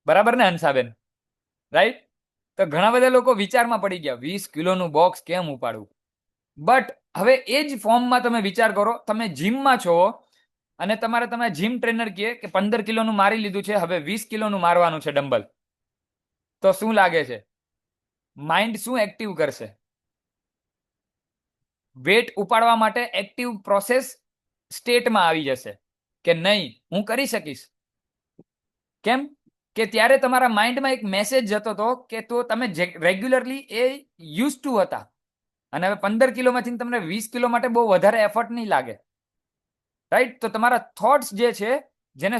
બરાબર ને હંસાબેન? રાઈટ. તો ઘણા બધા લોકો વિચારમાં પડી ગયા, 20 કિલોનું બોક્સ કેમ ઉપાડવું? બટ હવે એ જ ફોર્મમાં તમે વિચાર કરો, તમે જીમમાં છો અને તમે જીમ ટ્રેનર કહે કે 15 કિલોનું મારી લીધું છે, હવે 20 કિલોનું મારવાનું છે ડમ્બલ. તો શું લાગે છે, માઇન્ડ શું એક્ટિવ કરશે? વેટ ઉપાડવા માટે એક્ટિવ પ્રોસેસ સ્ટેટમાં આવી જશે કે નહીં, હું કરી શકીશ. કેમ કે ત્યારે તમારા માઇન્ડમાં એક મેસેજ જતો હતો કે તો તમે રેગ્યુલરલી એ યુઝ ટુ હતા, અને હવે 15 કિલોમાંથી તમને 20 કિલો માટે બહુ વધારે એફર્ટ નહીં લાગે. રાઈટ. તો તમારા થોટ્સ જે છે, જેને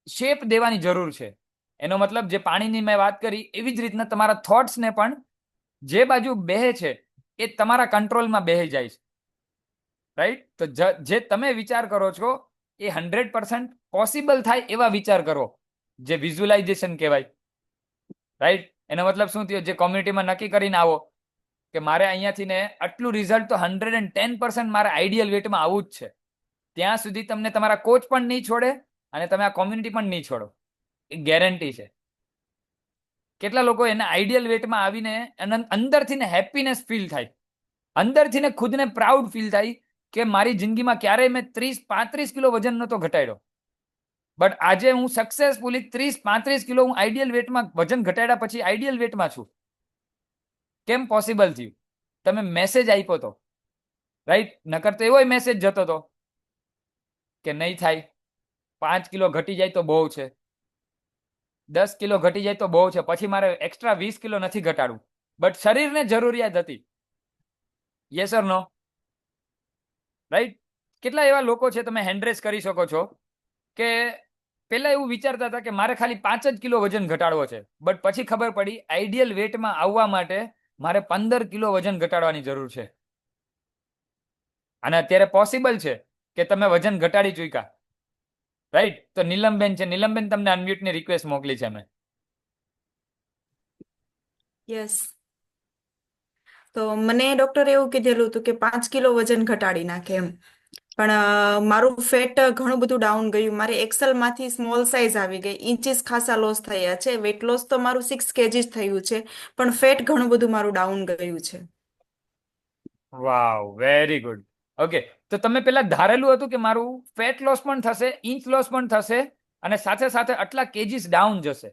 શેપ દેવાની જરૂર છે, એનો મતલબ જે પાણીની મેં વાત કરી એવી જ રીતના તમારા થોટ્સને પણ જે બાજુ બેહે છે એ તમારા કંટ્રોલમાં બેહી જાય છે. રાઈટ. તો જે તમે વિચાર કરો છો એ 100% પોસિબલ થાય એવા વિચાર કરો, જે વિઝ્યુલાઇઝેશન કહેવાય. રાઈટ. એનો મતલબ શું થયો, જે કોમ્યુનિટીમાં નક્કી કરીને આવો કે મારે અહીંયાથી ને આટલું રિઝલ્ટ તો 110% મારે આઈડિયલ વેટમાં આવવું જ છે, ત્યાં સુધી તમને તમારા કોચ પણ નહીં છોડે અને તમે આ કોમ્યુનિટી પણ નહીં છોડો, એ ગેરંટી છે. કેટલા લોકો એને આઈડિયલ વેટમાં આવીને અંદરથી ને હેપીનેસ ફીલ થાય, અંદરથી ને ખુદને પ્રાઉડ ફીલ થાય કે મારી જિંદગીમાં ક્યારેય મેં 30-35 કિલો વજન નહોતો ઘટાડ્યો, બટ આજે હું સક્સેસફુલી 30-35 કિલો હું આઈડિયલ વેટમાં વજન ઘટાડ્યા પછી આઈડિયલ વેટમાં છું. કેમ પોસિબલ થયું? તમે મેસેજ આપ્યો તો. રાઈટ. નકર તો એવો મેસેજ જતો હતો કે નહીં થાય, 5 કિલો ઘટી જાય તો બહુ છે, 10 કિલો ઘટી જાય તો બહુ છે, પછી મારે એક્સ્ટ્રા 20 કિલો નથી ઘટાડવું. બટ શરીરને જરૂરિયાત હતી. Yes or no? રાઈટ. કેટલા એવા લોકો છે, તમે હેન્ડરેસ કરી શકો છો, કે પહેલા એવું વિચારતા હતા કે મારે ખાલી 5 જ કિલો વજન ઘટાડવો છે, બટ પછી ખબર પડી આઈડિયલ વેટમાં આવવા માટે મારે 15 કિલો વજન ઘટાડવાની જરૂર છે. અને અત્યારે પોસિબલ છે કે તમે વજન ઘટાડી ચૂક્યા. રાઈટ. તો નીલમબેન છે, નીલમબેન તમને અનમ્યુટની રિક્વેસ્ટ મોકલી છે મેં. યસ. તો મને ડોક્ટરે એવું કીધેલું હતું કે 5 કિલો વજન ઘટાડી નાખે એમ. પણ મારું ફેટ ઘણું બધું ડાઉન ગયું. મારે એક્સેલ માંથી સ્મોલ સાઇઝ આવી ગઈ. ઇન્ચીસ ખાસા લોસ થયા છે. વેટ લોસ તો મારું 6 kg થયું છે, પણ ફેટ ઘણું બધું મારું ડાઉન ગયું છે. વાવ, વેરી ગુડ. ઓકે. તો તમે પેલા ધારેલું હતું કે મારું ફેટ લોસ પણ થશે, ઇંચ લોસ પણ થશે, અને સાથે સાથે આટલા કેજીસ ડાઉન જશે?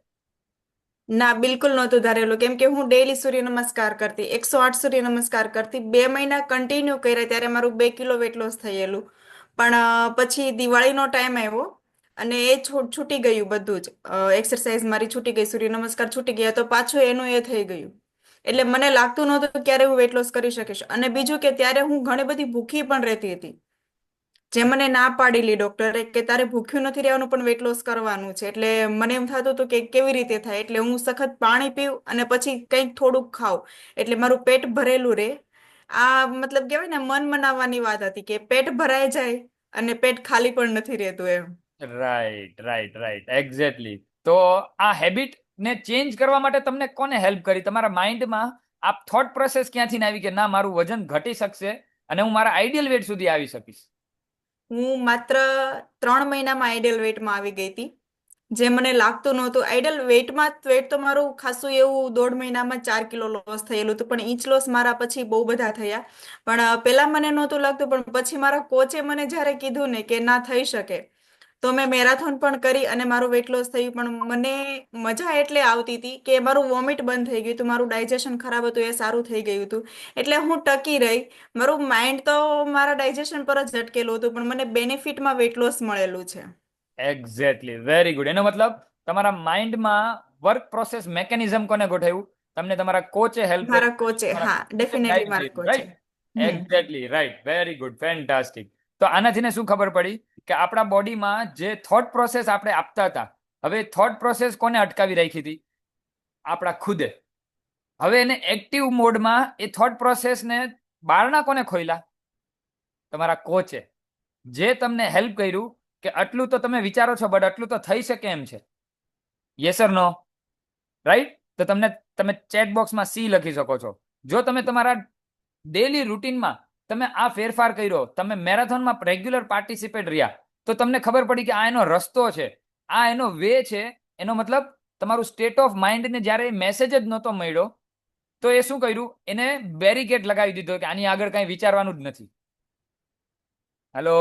ના, બિલકુલ નહોતું ધારેલું. કેમ કે હું ડેઈલી સૂર્ય નમસ્કાર કરતી, 108 સૂર્ય નમસ્કાર કરતી. 2 મહિના કન્ટિન્યુ કર્યા ત્યારે મારું 2 કિલો વેટ લોસ થયેલું. પણ પછી દિવાળીનો ટાઈમ આવ્યો અને એ છૂટી ગયું બધું જ. એક્સરસાઇઝ મારી છૂટી ગઈ, સૂર્ય નમસ્કાર છૂટી ગયા, તો પાછું એનું એ થઈ ગયું. એટલે મને લાગતું નહોતું કે ક્યારે હું વેટ લોસ કરી શકીશ. અને બીજું કે ત્યારે હું ઘણી બધી ભૂખી પણ રહેતી હતી, જે મને ના પાડેલી ડોક્ટરે કે તારે ભૂખ્યું નથી રહેવાનું પણ વેટ લોસ કરવાનું છે. એટલે મને એમ થતું હતું કે કેવી રીતે થાય. એટલે હું સખત પાણી પીવું અને પછી કંઈક થોડુંક ખાઉં, એટલે મારું પેટ ભરેલું રહે. આ મતલબ કહેવાય ને, મન મનાવવાની વાત હતી કે પેટ ભરાઈ જાય અને પેટ ખાલી પણ નથી રહેતું એમ. Right, right, right, exactly. તો આ હેબિટ ને ચેન્જ કરવા માટે તમને કોને હેલ્પ કરી? તમારા માઇન્ડમાં આ થોટ પ્રોસેસ ક્યાંથી આવી કે ના, મારું વજન ઘટી શકશે અને હું મારા આઈડિયલ વેટ સુધી આવી શકીશ? હું માત્ર 3 મહિનામાં આઈડિયલ વેટમાં આવી ગઈ હતી, જે મને લાગતું નહોતું. આઈડિયલ વેટ તો મારું ખાસું એવું 1.5 મહિનામાં 4 કિલો લોસ થયેલું હતું, પણ ઇંચ લોસ મારા પછી બહુ બધા થયા. પણ પેલા મને નહોતું લાગતું, પણ પછી મારા કોચે મને જ્યારે કીધું ને કે ના થઈ શકે, તો મેં મેરાથોન પણ કરી અને મારું વેટ લોસ થયું. પણ મને મજા એટલે આવતી હતી કે મારું વોમિટ બંધ થઈ ગયું હતું, મારું ડાયજેશન ખરાબ હતું એ સારું થઈ ગયું હતું. એટલે હું ટકી રહી. મારું માઇન્ડ તો મારા ડાયજેશન પર જ અટકેલું હતું, પણ મને બેનિફિટમાં વેટ લોસ મળેલું છે. Exactly, very good. એનો મતલબ તમારા માઇન્ડમાં વર્ક પ્રોસેસ મેકેનિઝમ કોને ગોઠવ્યું? તમને તમારા કોચે હેલ્પ કરી. મારા કોચે, હા, ડેફિનેટલી મારા કોચે. Right. Exactly, right, very good, fantastic. તો આનાથી ને શું ખબર પડી કે આપણા બોડીમાં જે થોટ પ્રોસેસ આપણે આપતા હતા, હવે થોટ પ્રોસેસ કોને અટકાવી રાખી હતી? આપણા ખુદે. હવે એને એક્ટિવ મોડમાં એ થોટ પ્રોસેસને બારણા કોને ખોલ્યા? તમારા કોચે. જે તમને હેલ્પ કર્યું કે આટલું તો તમે વિચારો છો, બટ આટલું તો થઈ શકે એમ છે. Yes or no? રાઈટ. તો તમે ચેટ બોક્સમાં સી લખી શકો છો. જો તમે તમારા ડેલી રૂટીનમાં તમે આ ફેરફાર કર્યો, તમે મેરેથોનમાં રેગ્યુલર પાર્ટિસિપેટ રહ્યા, તો તમને ખબર પડી કે આ એનો રસ્તો છે, આ એનો વે છે. એનો મતલબ તમારું સ્ટેટ ઓફ માઇન્ડને જ્યારે મેસેજ જ નહોતો મળ્યો તો એ શું કર્યું, એને બેરિકેડ લગાવી દીધો કે આની આગળ કંઈ વિચારવાનું જ નથી. હેલો,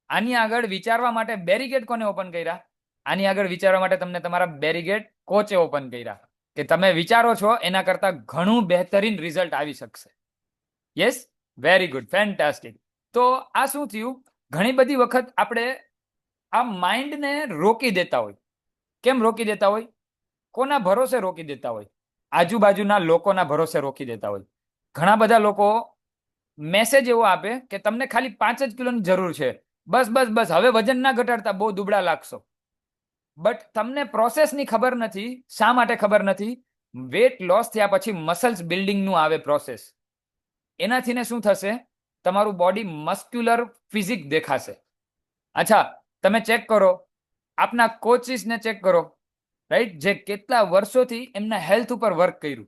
આની આગળ વિચારવા માટે બેરિકેડ કોને ઓપન કર્યા? આની આગળ વિચારવા માટે તમને તમારા બેરિકેડ કોચે ઓપન કર્યા કે તમે વિચારો છો એના કરતા ઘણું બહેતરીન રિઝલ્ટ આવી શકશે. Yes, very good, fantastic. તો આ શું થયું, ઘણી બધી વખત આપણે આ માઇન્ડને રોકી દેતા હોય. કેમ રોકી દેતા હોય? કોના ભરોસે રોકી દેતા હોય? આજુબાજુના લોકોના ભરોસે રોકી દેતા હોય. ઘણા બધા લોકો મેસેજ એવો આપે કે તમને ખાલી 5 જ કિલોની જરૂર છે, બસ બસ બસ, હવે વજન ના ઘટાડતા, બહુ દુબળા લાગશો. બટ તમને પ્રોસેસની ખબર નથી. શા માટે ખબર નથી? વેટ લોસ થયા પછી મસલ્સ બિલ્ડિંગનું આવે પ્રોસેસ. એનાથી શું થશે, તમારું બોડી મસ્ક્યુલર ફિઝિક દેખાશે. અચ્છા, તમે ચેક કરો, આપના કોચિસને ચેક કરો, રાઈટ, જે કેટલા વર્ષોથી એમના હેલ્થ ઉપર વર્ક કર્યું.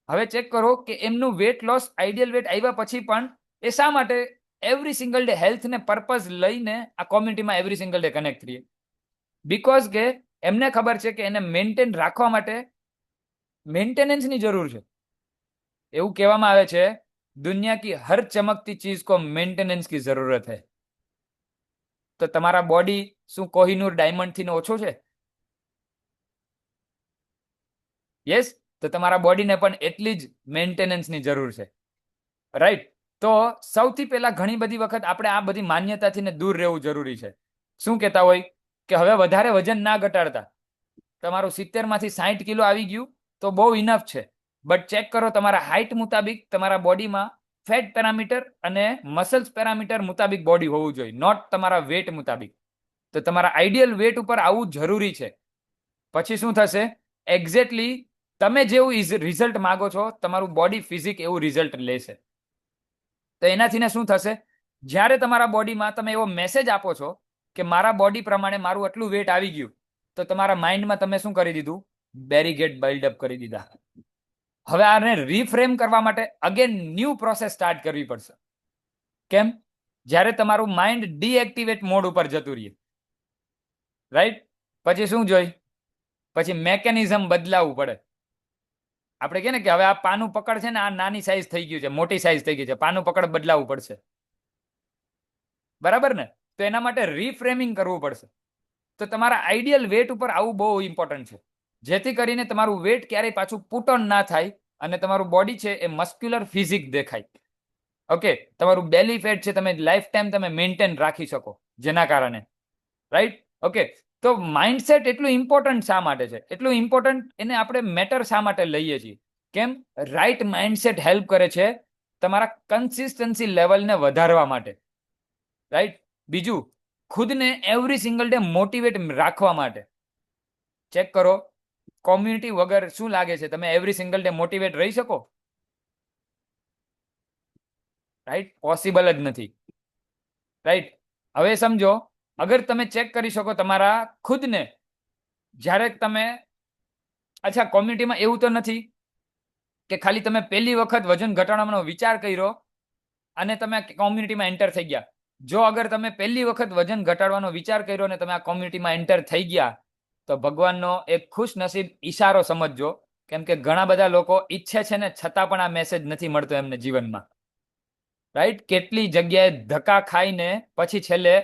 હવે ચેક કરો કે એમનું વેટ લોસ આઈડિયલ વેટ આવ્યા પછી પણ એ શા માટે એવરી સિંગલ ડે હેલ્થને પર્પઝ લઈને આ કોમ્યુનિટીમાં એવરી સિંગલ ડે કનેક્ટ થઈએ? બીકોઝ કે એમને ખબર છે કે એને મેન્ટેન રાખવા માટે મેન્ટેનન્સની જરૂર છે. એવું કહેવામાં આવે છે, દુનિયા કી હર ચમકતી ચીજ કો મેન્ટેનન્સ કી જરૂરત है. તો તમારા બોડી શું કોહિનૂર ડાયમંડ થી ઓછો છે? યસ, તો તમારા બોડીને પણ એટલી જ મેન્ટેનન્સની જરૂર છે, રાઈટ. તો સૌથી પહેલા ઘણી બધી વખત આપણે આ બધી માન્યતાથી દૂર રહેવું જરૂરી છે. શું કહેતા હોય કે હવે વધારે વજન ના ઘટાડતા, તમારું 70 માંથી 60 કિલો આવી ગયું તો બહુ ઇનફ છે. બટ ચેક કરો તમારા હાઇટ મુતાબિક તમારા બોડીમાં ફેટ પેરામીટર અને મસલ્સ પેરામીટર મુતાબિક બોડી હોવું જોઈએ, નોટ તમારા વેટ મુતાબિક. તો તમારા આઈડિયલ વેટ ઉપર આવવું જરૂરી છે. પછી શું થશે, એક્ઝેક્ટલી તમે જેવું રિઝલ્ટ માંગો છો તમારું બોડી ફિઝિક એવું રિઝલ્ટ લેશે. તો એનાથી શું થશે, જ્યારે તમારા બોડીમાં તમે એવો મેસેજ આપો છો કે મારા બોડી પ્રમાણે મારું આટલું વેટ આવી ગયું, તો તમારા માઇન્ડમાં તમે શું કરી દીધું, બેરિકેડ બિલ્ડઅપ કરી દીધા. હવે આને રીફ્રેમ કરવા માટે અગેન ન્યૂ પ્રોસેસ સ્ટાર્ટ કરવી પડશે. કેમ? જ્યારે તમારું માઇન્ડ ડીએક્ટિવેટ મોડ ઉપર જતું રહીએ, રાઈટ, પછી શું જોઈ, પછી મેકેનિઝમ બદલાવવું પડે. આપણે કહે ને કે હવે આ પાનું પકડ છે ને આ નાની સાઈઝ થઈ ગયું છે, મોટી સાઈઝ થઈ ગઈ છે, પાનું પકડ બદલાવવું પડશે, બરાબર ને? તો એના માટે રીફ્રેમિંગ કરવું પડશે. તો તમારા આઈડિયલ વેટ ઉપર આવું બહુ ઇમ્પોર્ટન્ટ છે, જેથી કરીને તમારું વેટ ક્યારેય પાછું પુટ ઓન ના થાય અને તમારું બોડી છે એ મસ્ક્યુલર ફિઝિક દેખાય. ઓકે, તમારું બેલી ફેટ છે તમે લાઈફ ટાઈમ તમે મેન્ટેન રાખી શકો, જેના કારણે, રાઈટ. ઓકે, તો માઇન્ડસેટ એટલું ઇમ્પોર્ટન્ટ શા માટે છે? એટલું ઇમ્પોર્ટન્ટ એને આપણે મેટર શા માટે લઈએ છીએ? કેમ? રાઈટ માઇન્ડસેટ હેલ્પ કરે છે તમારા કન્સિસ્ટન્સી લેવલને વધારવા માટે, રાઈટ. બીજું, ખુદને એવરી સિંગલ ડે મોટિવેટ રાખવા માટે. ચેક કરો, કોમ્યુનિટી વગર શું લાગે છે તમે એવરી સિંગલ ડે મોટિવેટ રહી શકો? રાઈટ, પોસિબલ જ નથી, રાઈટ. હવે સમજો, અગર તમે ચેક કરી શકો તમારા ખુદને, જ્યારે તમે, અચ્છા, કોમ્યુનિટીમાં એવું તો નથી કે ખાલી તમે પહેલી વખત વજન ઘટાડવાનો વિચાર કર્યો અને તમે કોમ્યુનિટીમાં એન્ટર થઈ ગયા. જો અગર તમે પહેલી વખત વજન ઘટાડવાનો વિચાર કર્યો અને તમે આ કોમ્યુનિટીમાં એન્ટર થઈ ગયા, તો ભગવાનનો એક ખુશ નસીબ ઈશારો સમજજો. કેમ કે ઘણા બધા લોકો ઈચ્છે છે ને છતાં પણ આ મેસેજ નથી મળતો એમને જીવનમાં, રાઈટ. કેટલી જગ્યાએ ધક્કા ખાઈને પછી છેલ્લે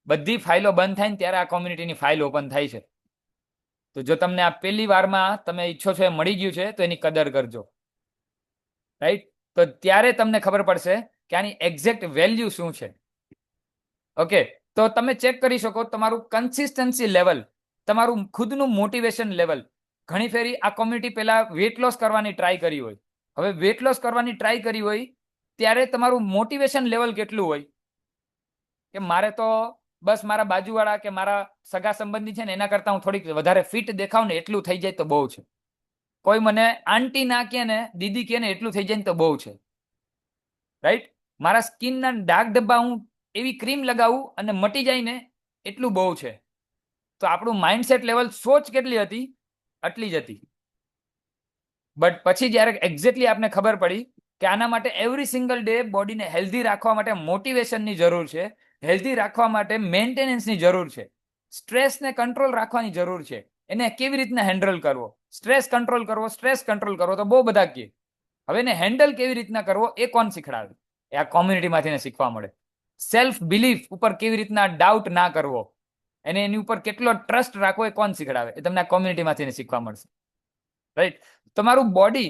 બધી ફાઇલો બંધ થાય ને ત્યારે આ કોમ્યુનિટીની ફાઇલ ઓપન થાય છે. તો જો તમને આ પહેલી વારમાં તમે ઈચ્છો છો એ મળી ગયું છે તો એની કદર કરજો, રાઈટ. તો ત્યારે તમને ખબર પડશે કે આની એક્ઝેક્ટ વેલ્યુ શું છે. ઓકે, તો તમે ચેક કરી શકો તમારું કન્સિસ્ટન્સી લેવલ, તમારું ખુદનું મોટિવેશન લેવલ. ઘણી ફેરી આ કોમ્યુનિટી પહેલા વેટ લોસ કરવાની ટ્રાય કરી હોય, હવે વેટ લોસ કરવાની ટ્રાય કરી હોય ત્યારે તમારું મોટિવેશન લેવલ કેટલું હોય કે મારે તો બસ મારા બાજુવાળા કે મારા સગા સંબંધી છે ને એના કરતાં હું થોડીક વધારે ફિટ દેખાવ ને એટલું થઈ જાય તો બહુ છે. કોઈ મને આંટી ના કે ને દીદી કે ને એટલું થઈ જાય ને તો બહુ છે, રાઈટ. મારા સ્કિનના ડાર્ક ડબ્બા હું એવી ક્રીમ લગાવું અને મટી જાય ને એટલું બહુ છે. તો આપણું માઇન્ડસેટ લેવલ, સોચ કેટલી હતી? આટલી જ હતી. બટ પછી જ્યારે એક્ઝેક્ટલી આપને ખબર પડી કે આના માટે એવરી સિંગલ ડે બોડીને હેલ્ધી રાખવા માટે મોટિવેશનની જરૂર છે, હેલ્ધી રાખવા માટે મેન્ટેનન્સની જરૂર છે, સ્ટ્રેસને કંટ્રોલ રાખવાની જરૂર છે, એને કેવી રીતના હેન્ડલ કરવો, સ્ટ્રેસ કંટ્રોલ કરવો તો બહુ બધા કહે. હવે એને હેન્ડલ કેવી રીતના કરવો એ કોણ શીખડાવે? એ આ કોમ્યુનિટીમાંથી શીખવા મળે. સેલ્ફ બિલીફ ઉપર કેવી રીતના ડાઉટ ના કરવો, અને એની ઉપર કેટલો ટ્રસ્ટ રાખવો એ કોણ શીખડાવે? એ તમને આ કોમ્યુનિટીમાંથી શીખવા મળશે. રાઈટ. તમારું બોડી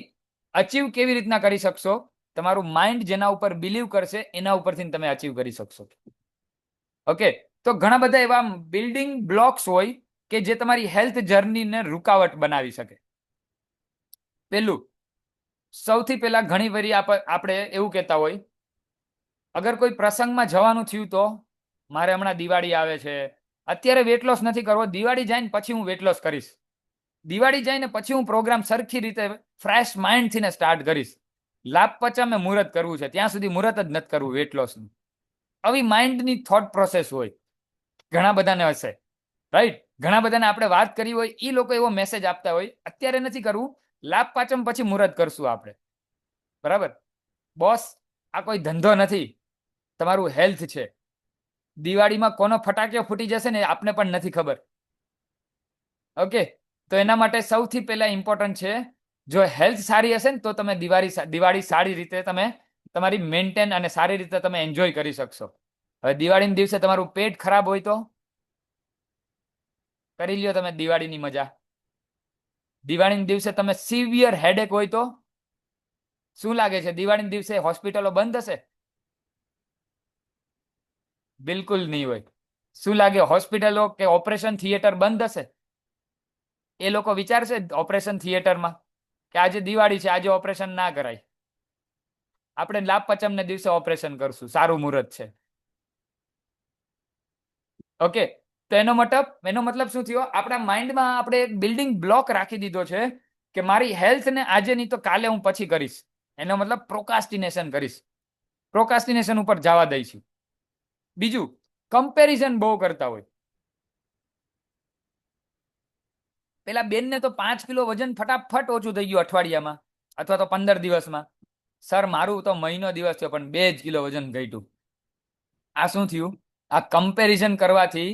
અચીવ કેવી રીતના કરી શકશો? તમારું માઇન્ડ જેના ઉપર બિલીવ કરશે એના ઉપરથી તમે અચીવ કરી શકશો. ઓકે, તો ઘણા બધા એવા બિલ્ડિંગ બ્લોક્સ હોય કે જે તમારી હેલ્થ જર્નીને રૂકાવટ બનાવી શકે. પહેલું, સૌથી પહેલા ઘણી વાર આપણે એવું કહેતા હોય, અગર કોઈ પ્રસંગમાં જવાનું થયું તો મારે હમણાં દિવાળી આવે છે, અત્યારે વેટ લોસ નથી કરવો, દિવાળી જાય ને પછી હું વેટ લોસ કરીશ, દિવાળી જાય ને પછી હું પ્રોગ્રામ સરખી રીતે ફ્રેશ માઇન્ડથી ને સ્ટાર્ટ કરીશ, લાભ પચામે મુહૂર્ત કરવું છે, ત્યાં સુધી મુહૂર્ત જ નથી કરવું વેટ લોસનું. આવી માઇન્ડની થોટ પ્રોસેસ હોય ઘણા બધાને હશે. રાઈટ. ઘણા બધાને આપણે વાત કરી હોય એ લોકો એવો મેસેજ આપતા હોય, અત્યારે નથી કરવું, લાભ પાચમ પછી મુહૂર્ત કરશું આપણે. બરાબર બોસ, આ કોઈ ધંધો નથી, તમારું હેલ્થ છે. દિવાળીમાં કોનો ફટાકીઓ ફૂટી જશે ને આપને પણ નથી ખબર. ઓકે, તો એના માટે સૌથી પહેલા ઇમ્પોર્ટન્ટ છે, જો હેલ્થ સારી હશે ને તો તમે દિવાળી સારી રીતે તમે તમારી મેન્ટેન અને સારી રીતે તમે એન્જોય કરી શકશો. હવે દિવાળીના દિવસે તમારું પેટ ખરાબ હોય તો કરી લ્યો તમે દિવાળીની મજા. દિવાળીના દિવસે તમે સિવિયર હેડેક હોય તો શું લાગે છે દિવાળીના દિવસે હોસ્પિટલો બંધ હશે? બિલકુલ નહીં હોય. શું લાગે હોસ્પિટલો કે ઓપરેશન થિયેટર બંધ હશે? એ લોકો વિચારશે ઓપરેશન થિયેટરમાં કે આજે દિવાળી છે, આજે ઓપરેશન ના કરાય, આપણે લાભ પચમને દિવસે ઓપરેશન કરશું, સારું મુહૂર્ત છે. ઓકે, તો એનો મતલબ શું થયો? આપણા માઇન્ડમાં આપણે એક બિલ્ડિંગ બ્લોક રાખી દીધો છે કે મારી હેલ્થને આજે નહીં તો કાલે હું પછી કરીશ. એનો મતલબ પ્રોકાસ્ટિનેશન કરીશ, પ્રોકાસ્ટિનેશન ઉપર જવા દઈશું. બીજું, કમ્પેરિઝન બહુ કરતા હોય. પેલા બેનને તો 5 કિલો વજન ફટાફટ ઓછું થઈ ગયું અઠવાડિયામાં અથવા તો 15 દિવસમાં. સર મારું તો મહિનો દિવસ થયો પણ 2 જ કિલો વજન ઘટ્યું. આ શું થયું? આ કમ્પેરિઝન કરવાથી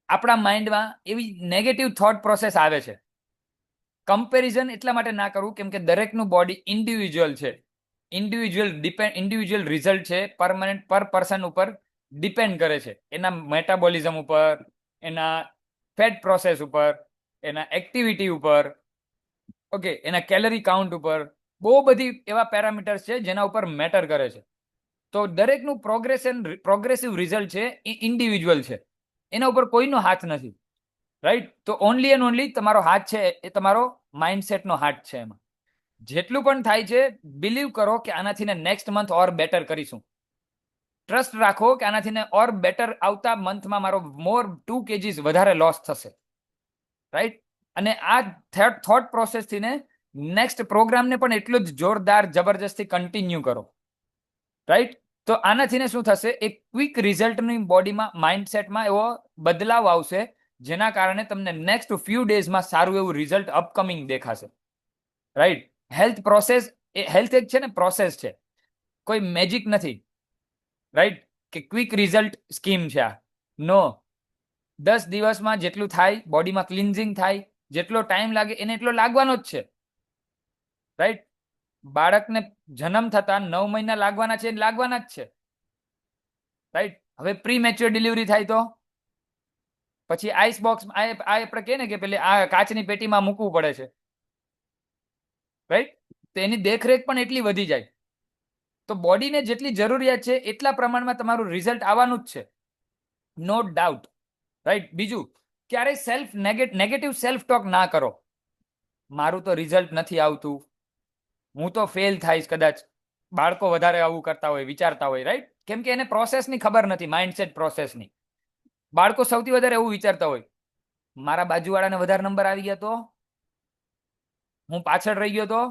આપણા માઇન્ડમાં એવી નેગેટિવ થોટ પ્રોસેસ આવે છે. કમ્પેરિઝન એટલા માટે ના કરવું કેમ કે દરેકનું બોડી ઇન્ડિવિજ્યુઅલ છે, ઇન્ડિવિજ્યુઅલ રિઝલ્ટ છે, પરમનન્ટ પર પર્સન ઉપર ડિપેન્ડ કરે છે, એના મેટાબોલિઝમ ઉપર, એના ફેટ પ્રોસેસ ઉપર, એના એક્ટિવિટી ઉપર, ઓકે, એના કેલરી કાઉન્ટ ઉપર, બહુ બધી એવા પેરામીટર્સ છે જેના ઉપર મેટર કરે છે. તો દરેકનું પ્રોગ્રેસિવ રિઝલ્ટ છે એ ઇન્ડિવિજ્યુઅલ છે, એના ઉપર કોઈનો હાથ નથી. રાઈટ. તો ઓનલી એન્ડ ઓનલી તમારો હાથ છે એ તમારો માઇન્ડસેટનો હાથ છે. એમાં જેટલું પણ થાય છે બિલીવ કરો કે આનાથી ને નેક્સ્ટ મંથ ઓર બેટર કરીશું. ટ્રસ્ટ રાખો કે આનાથી ને ઓર બેટર આવતા મંથમાં મારો મોર 2 kgs વધારે લોસ થશે. રાઈટ. અને આ થોટ પ્રોસેસથી ને નેક્સ્ટ પ્રોગ્રામને પણ એટલું જ જોરદાર જબરજસ્તી કન્ટિન્યુ કરો. રાઈટ. તો આનાથી ને શું થશે? એક ક્વિક રિઝલ્ટની બોડીમાં માઇન્ડસેટમાં એવો બદલાવ આવશે જેના કારણે તમને નેક્સ્ટ ફ્યુ ડેઝમાં સારું એવું રિઝલ્ટ અપકમિંગ દેખાશે. રાઈટ. હેલ્થ પ્રોસેસ એ હેલ્થ એક છે ને પ્રોસેસ છે, કોઈ મેજિક નથી. રાઈટ. કે ક્વિક રિઝલ્ટ સ્કીમ છે આ. નો. 10 દિવસમાં જેટલું થાય બોડીમાં ક્લિન્ઝિંગ થાય, જેટલો ટાઈમ લાગે એને એટલો લાગવાનો જ છે. રાઈટ. બાળકને જન્મ થતા 9 મહિના લાગવાના છે, લાગવાના જ છે. રાઈટ. હવે પ્રી મેચ્યોર ડિલિવરી થાય તો પછી આઈસ બોક્સ આપણે કહે ને કે પેલી આ કાચની પેટીમાં મૂકવું પડે છે. રાઈટ. તો એની દેખરેખ પણ એટલી વધી જાય. તો બોડીને જેટલી જરૂરિયાત છે એટલા પ્રમાણમાં તમારું રિઝલ્ટ આવવાનું જ છે, નો ડાઉટ. રાઈટ. બીજું, ક્યારેય નેગેટિવ સેલ્ફ ટોક ના કરો. મારું તો રિઝલ્ટ નથી આવતું, હું તો ફેલ થઈશ કદાચ. બાળકો વધારે આવું કરતા હોય, વિચારતા હોય. રાઈટ. કેમ કે એને પ્રોસેસની ખબર નથી, માઇન્ડસેટ પ્રોસેસની. બાળકો સૌથી વધારે એવું વિચારતા હોય, મારા બાજુવાળાને વધારે નંબર આવી ગયા તો, હું પાછળ રહી ગયો તો.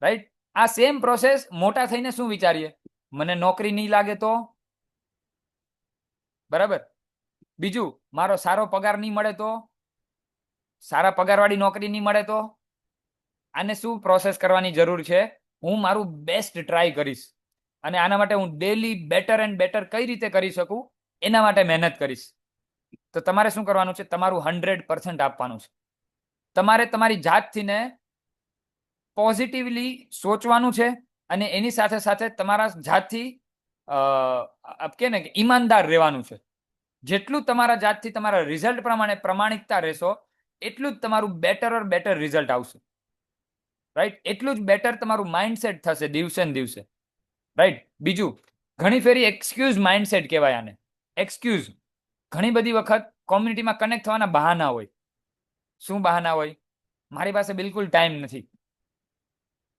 રાઈટ. આ સેમ પ્રોસેસ મોટા થઈને શું વિચારીએ? મને નોકરી નહીં લાગે તો. બરાબર. બીજું, મારો સારો પગાર નહીં મળે તો, સારા પગારવાળી નોકરી નહીં મળે તો. આને શું પ્રોસેસ કરવાની જરૂર છે? હું મારું બેસ્ટ ટ્રાય કરીશ. અને આના માટે હું ડેલી બેટર એન્ડ બેટર કઈ રીતે કરી શકું એના માટે મહેનત કરીશ. તો તમારે શું કરવાનું છે? તમારું 100% આપવાનું છે. તમારે તમારી જાતથી ને પોઝિટિવલી સોચવાનું છે અને એની સાથે સાથે તમારા જાતથી કે ને કે ઈમાનદાર રહેવાનું છે. જેટલું તમારા જાતથી તમારા રિઝલ્ટ પ્રમાણે પ્રમાણિકતા રહેશો એટલું જ તમારું બેટર ઓર બેટર રિઝલ્ટ આવશે. રાઈટ? એટલું જ બેટર તમારું માઇન્ડસેટ થશે દિવસે ને દિવસે. રાઈટ? બીજું, ઘણી ફેરી એક્સક્યુઝ માઇન્ડસેટ કહેવાય આને. એક્સક્યુઝ. ઘણી બધી વખત કોમ્યુનિટીમાં કનેક્ટ થવાના બહાના હોય. શું બહાના હોય? મારી પાસે બિલકુલ ટાઈમ નથી.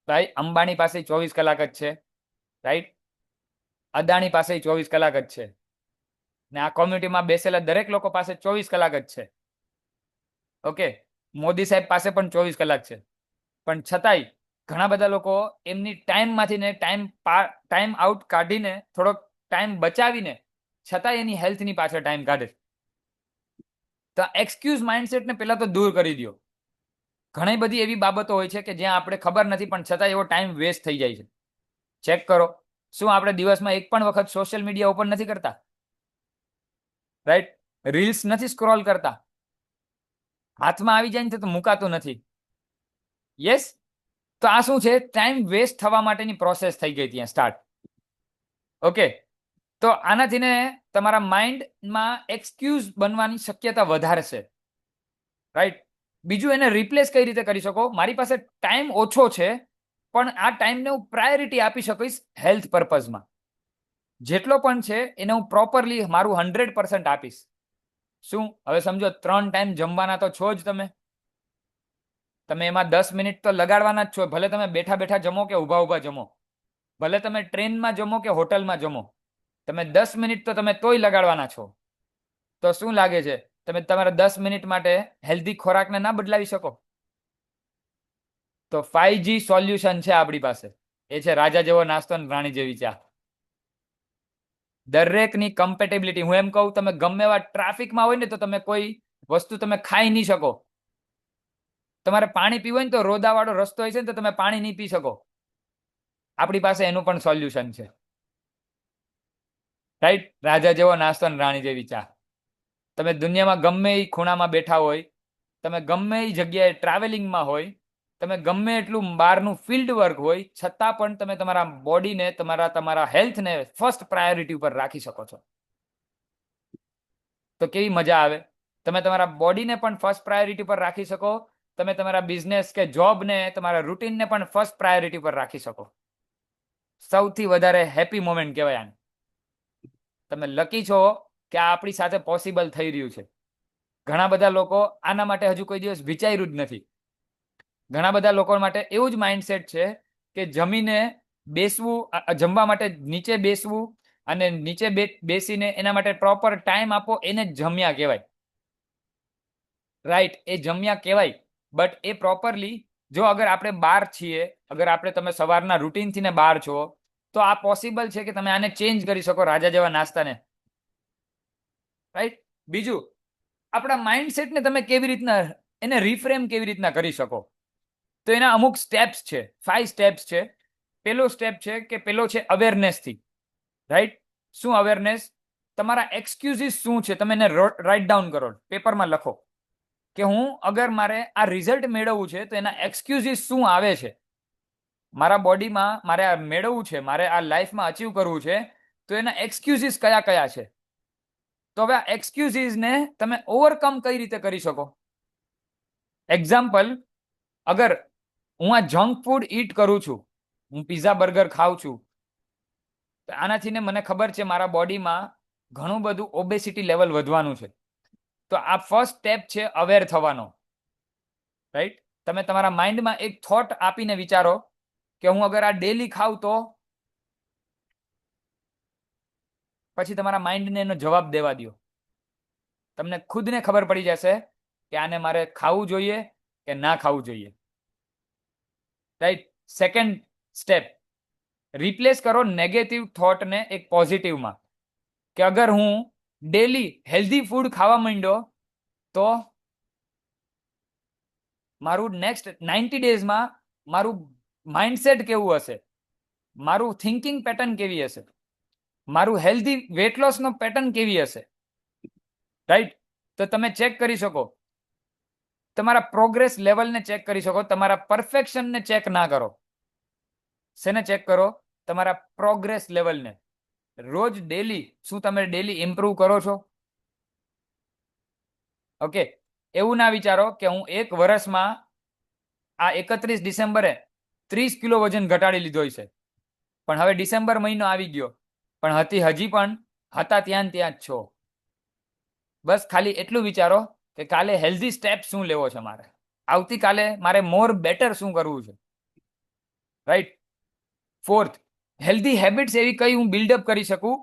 ભાઈ, અંબાણી પાસે 24 કલાક જ છે. રાઈટ? અદાણી પાસે 24 કલાક જ છે. ને આ કોમ્યુનિટીમાં બેસેલા દરેક લોકો પાસે 24 કલાક જ છે. ઓકે, મોદી સાહેબ પાસે પણ 24 કલાક છે. પણ છતાંય ઘણા બધા લોકો એમની ટાઈમમાંથી ને ટાઈમ આઉટ કાઢીને થોડોક ટાઈમ બચાવીને છતાંય એની હેલ્થની પાછળ ટાઈમ કાઢે. તો એક્સક્યુઝ માઇન્ડસેટને પહેલા તો દૂર કરી દો. ઘણી બધી એવી બાબતો હોય છે કે જ્યાં આપણે ખબર નથી પણ છતાં એવો ટાઈમ વેસ્ટ થઈ જાય છે. ચેક કરો, શું આપણે દિવસમાં એક પણ વખત સોશિયલ મીડિયા ઓપન નથી કરતા? રાઈટ? રીલ્સ નથી સ્ક્રોલ કરતા? હાથમાં આવી જાય ને તો મુકાતું નથી. યસ? તો આ શું છે? ટાઈમ વેસ્ટ થવા માટેની પ્રોસેસ થઈ ગઈ ત્યાં સ્ટાર્ટ. ઓકે, તો આનાથી ને તમારા માઇન્ડમાં એક્સક્યુઝ બનવાની શક્યતા વધારે છે. રાઈટ? બીજું, એને રિપ્લેસ કઈ રીતે કરી શકો? મારી પાસે ટાઈમ ઓછો છે પણ આ ટાઈમને હું પ્રાયોરિટી આપી શકીશ હેલ્થ પર્પઝમાં. જેટલો પણ છે એને હું પ્રોપરલી મારું 100% આપીશ. શું? હવે સમજો 3 ટાઈમ જમવાના તો છો જ તમે. તમે એમાં 10 મિનિટ તો લગાડવાના જ છો. ભલે તમે બેઠા બેઠા જમો કે ઊભા ઊભા જમો, ભલે તમે ટ્રેનમાં જમો કે હોટલમાં જમો, તમે 10 મિનિટ તો તમે તોય લગાડવાના છો. તો શું લાગે છે તમે તમારા 10 મિનિટ માટે હેલ્ધી ખોરાકને ના બદલાવી શકો? તો 5G સોલ્યુશન છે આપણી પાસે. એ છે રાજા જેવો નાસ્તો ને રાણી જેવી ચા. દરેકની કમ્પેટેબિલિટી. હું એમ કહું, તમે ગમે એવા ટ્રાફિકમાં હોય ને તો તમે કોઈ વસ્તુ તમે ખાઈ નહીં શકો. તમારે પાણી પીવું હોય ને તો રોદાવાળો રસ્તો હોય છે ને તો તમે પાણી નહીં પી શકો. આપણી પાસે એનું પણ સોલ્યુશન છે. રાઈટ? રાજા જેવો નાસ્તો ને રાણી જેવી ચા. તમે દુનિયામાં ગમે એ ખૂણામાં બેઠા હોય, તમે ગમે એ જગ્યાએ ટ્રાવેલિંગમાં હોય, તમે ગમે એટલું બહારનું ફિલ્ડ વર્ક હોય, છતાં પણ તમે તમારા બોડીને તમારા હેલ્થને ફર્સ્ટ પ્રાયોરિટી ઉપર રાખી શકો છો. તો કેવી મજા આવે? તમે તમારા બોડીને પણ ફર્સ્ટ પ્રાયોરિટી પર રાખી શકો. તમે તમારા બિઝનેસ કે જોબને, તમારા રૂટીનને પણ ફર્સ્ટ પ્રાયોરિટી પર રાખી શકો. સૌથી વધારે હેપી મોમેન્ટ કહેવાય આને. તમે લકી છો કે આ આપણી સાથે પોસિબલ થઈ રહ્યું છે. ઘણા બધા લોકો આના માટે હજુ કોઈ દિવસ વિચાર્યું જ નથી. ઘણા બધા લોકો માટે એવું જ માઇન્ડસેટ છે કે જમીને બેસવું, જમવા માટે નીચે બેસવું અને નીચે બેસીને એના માટે પ્રોપર ટાઈમ આપો, એને જમ્યા કહેવાય. રાઈટ? એ જમ્યા કહેવાય. બટ એ પ્રોપરલી જો અગર આપણે બહાર છીએ, અગર તમે સવારના રૂટીનથી ને બહાર છો, તો આ પોસિબલ છે કે તમે આને ચેન્જ કરી શકો રાજા જેવા નાસ્તાને. રાઈટ? બીજું, આપણા માઇન્ડસેટને તમે કેવી રીતના એને રિફ્રેમ કેવી રીતના કરી શકો? તો એના અમુક સ્ટેપ્સ છે. 5 સ્ટેપ્સ છે. પેલો સ્ટેપ છે કે પેલો છે અવેરનેસથી. રાઈટ? શું અવેરનેસ? તમારા એક્સક્યુઝીસ શું છે તમે એને રાઇટ ડાઉન કરો, પેપરમાં લખો કે હું અગર મારે આ રિઝલ્ટ મેળવવું છે તો એના એક્સક્યુઝીસ શું આવે છે. મારા બોડીમાં મારે આ મેળવવું છે, મારે આ લાઈફમાં અચીવ કરવું છે, તો એના એક્સક્યુઝીસ કયા કયા છે. તો હવે આ એક્સક્યુઝીસને તમે ઓવરકમ કઈ રીતે કરી શકો? એક્ઝામ્પલ, અગર હું આ જંક ફૂડ ઈટ કરું છું, હું પિઝા બર્ગર ખાઉં છું, તો આનાથી ને મને ખબર છે મારા બોડીમાં ઘણું બધું ઓબેસિટી લેવલ વધવાનું છે. તો આ ફર્સ્ટ સ્ટેપ છે અવેર થવાનો. રાઈટ? તમે તમારા માઇન્ડમાં એક થોટ આપીને વિચારો કે હું અગર આ ડેલી ખાઉં તો, પછી તમારા માઇન્ડને એનો જવાબ દેવા દો. તમને ખુદને ખબર પડી જશે કે આને મારે ખાવું જોઈએ કે ના ખાવું જોઈએ. રાઈટ? સેકન્ડ સ્ટેપ, રિપ્લેસ કરો નેગેટિવ થોટને એક પોઝિટિવમાં. કે અગર હું ડેલી હેલ્ધી ફૂડ ખાવા માંડ્યો તો મારું નેક્સ્ટ 90 ડેઝમાં મારું માઇન્ડસેટ કેવું હશે? મારું થિંકિંગ પેટર્ન કેવી હશે, મારું હેલ્ધી વેટ લોસનો પેટર્ન કેવી હશે, રાઈટ? તો તમે ચેક કરી શકો, તમારા પ્રોગ્રેસ લેવલને ચેક કરી શકો, તમારા પરફેક્શનને ચેક ના કરો. શેને ચેક કરો? તમારા પ્રોગ્રેસ લેવલને. રોજ ડેલી શું તમે ડેલી ઇમ્પ્રુવ કરો છો? ઓકે, એવું ના વિચારો કે હું 1 વર્ષમાં આ 31 ડિસેમ્બરે 30 કિલો વજન ઘટાડી લીધો છે, પણ હવે ડિસેમ્બર મહિનો આવી ગયો, પણ હજી પણ હતા ત્યાં જ છો. બસ ખાલી એટલું વિચારો કે કાલે હેલ્ધી સ્ટેપ શું લેવો છે મારે, આવતીકાલે મારે મોર બેટર શું કરવું છે, રાઈટ? ફોર્થ, હેલ્ધી હેબિટ્સ એવી કઈ હું બિલ્ડઅપ કરી શકું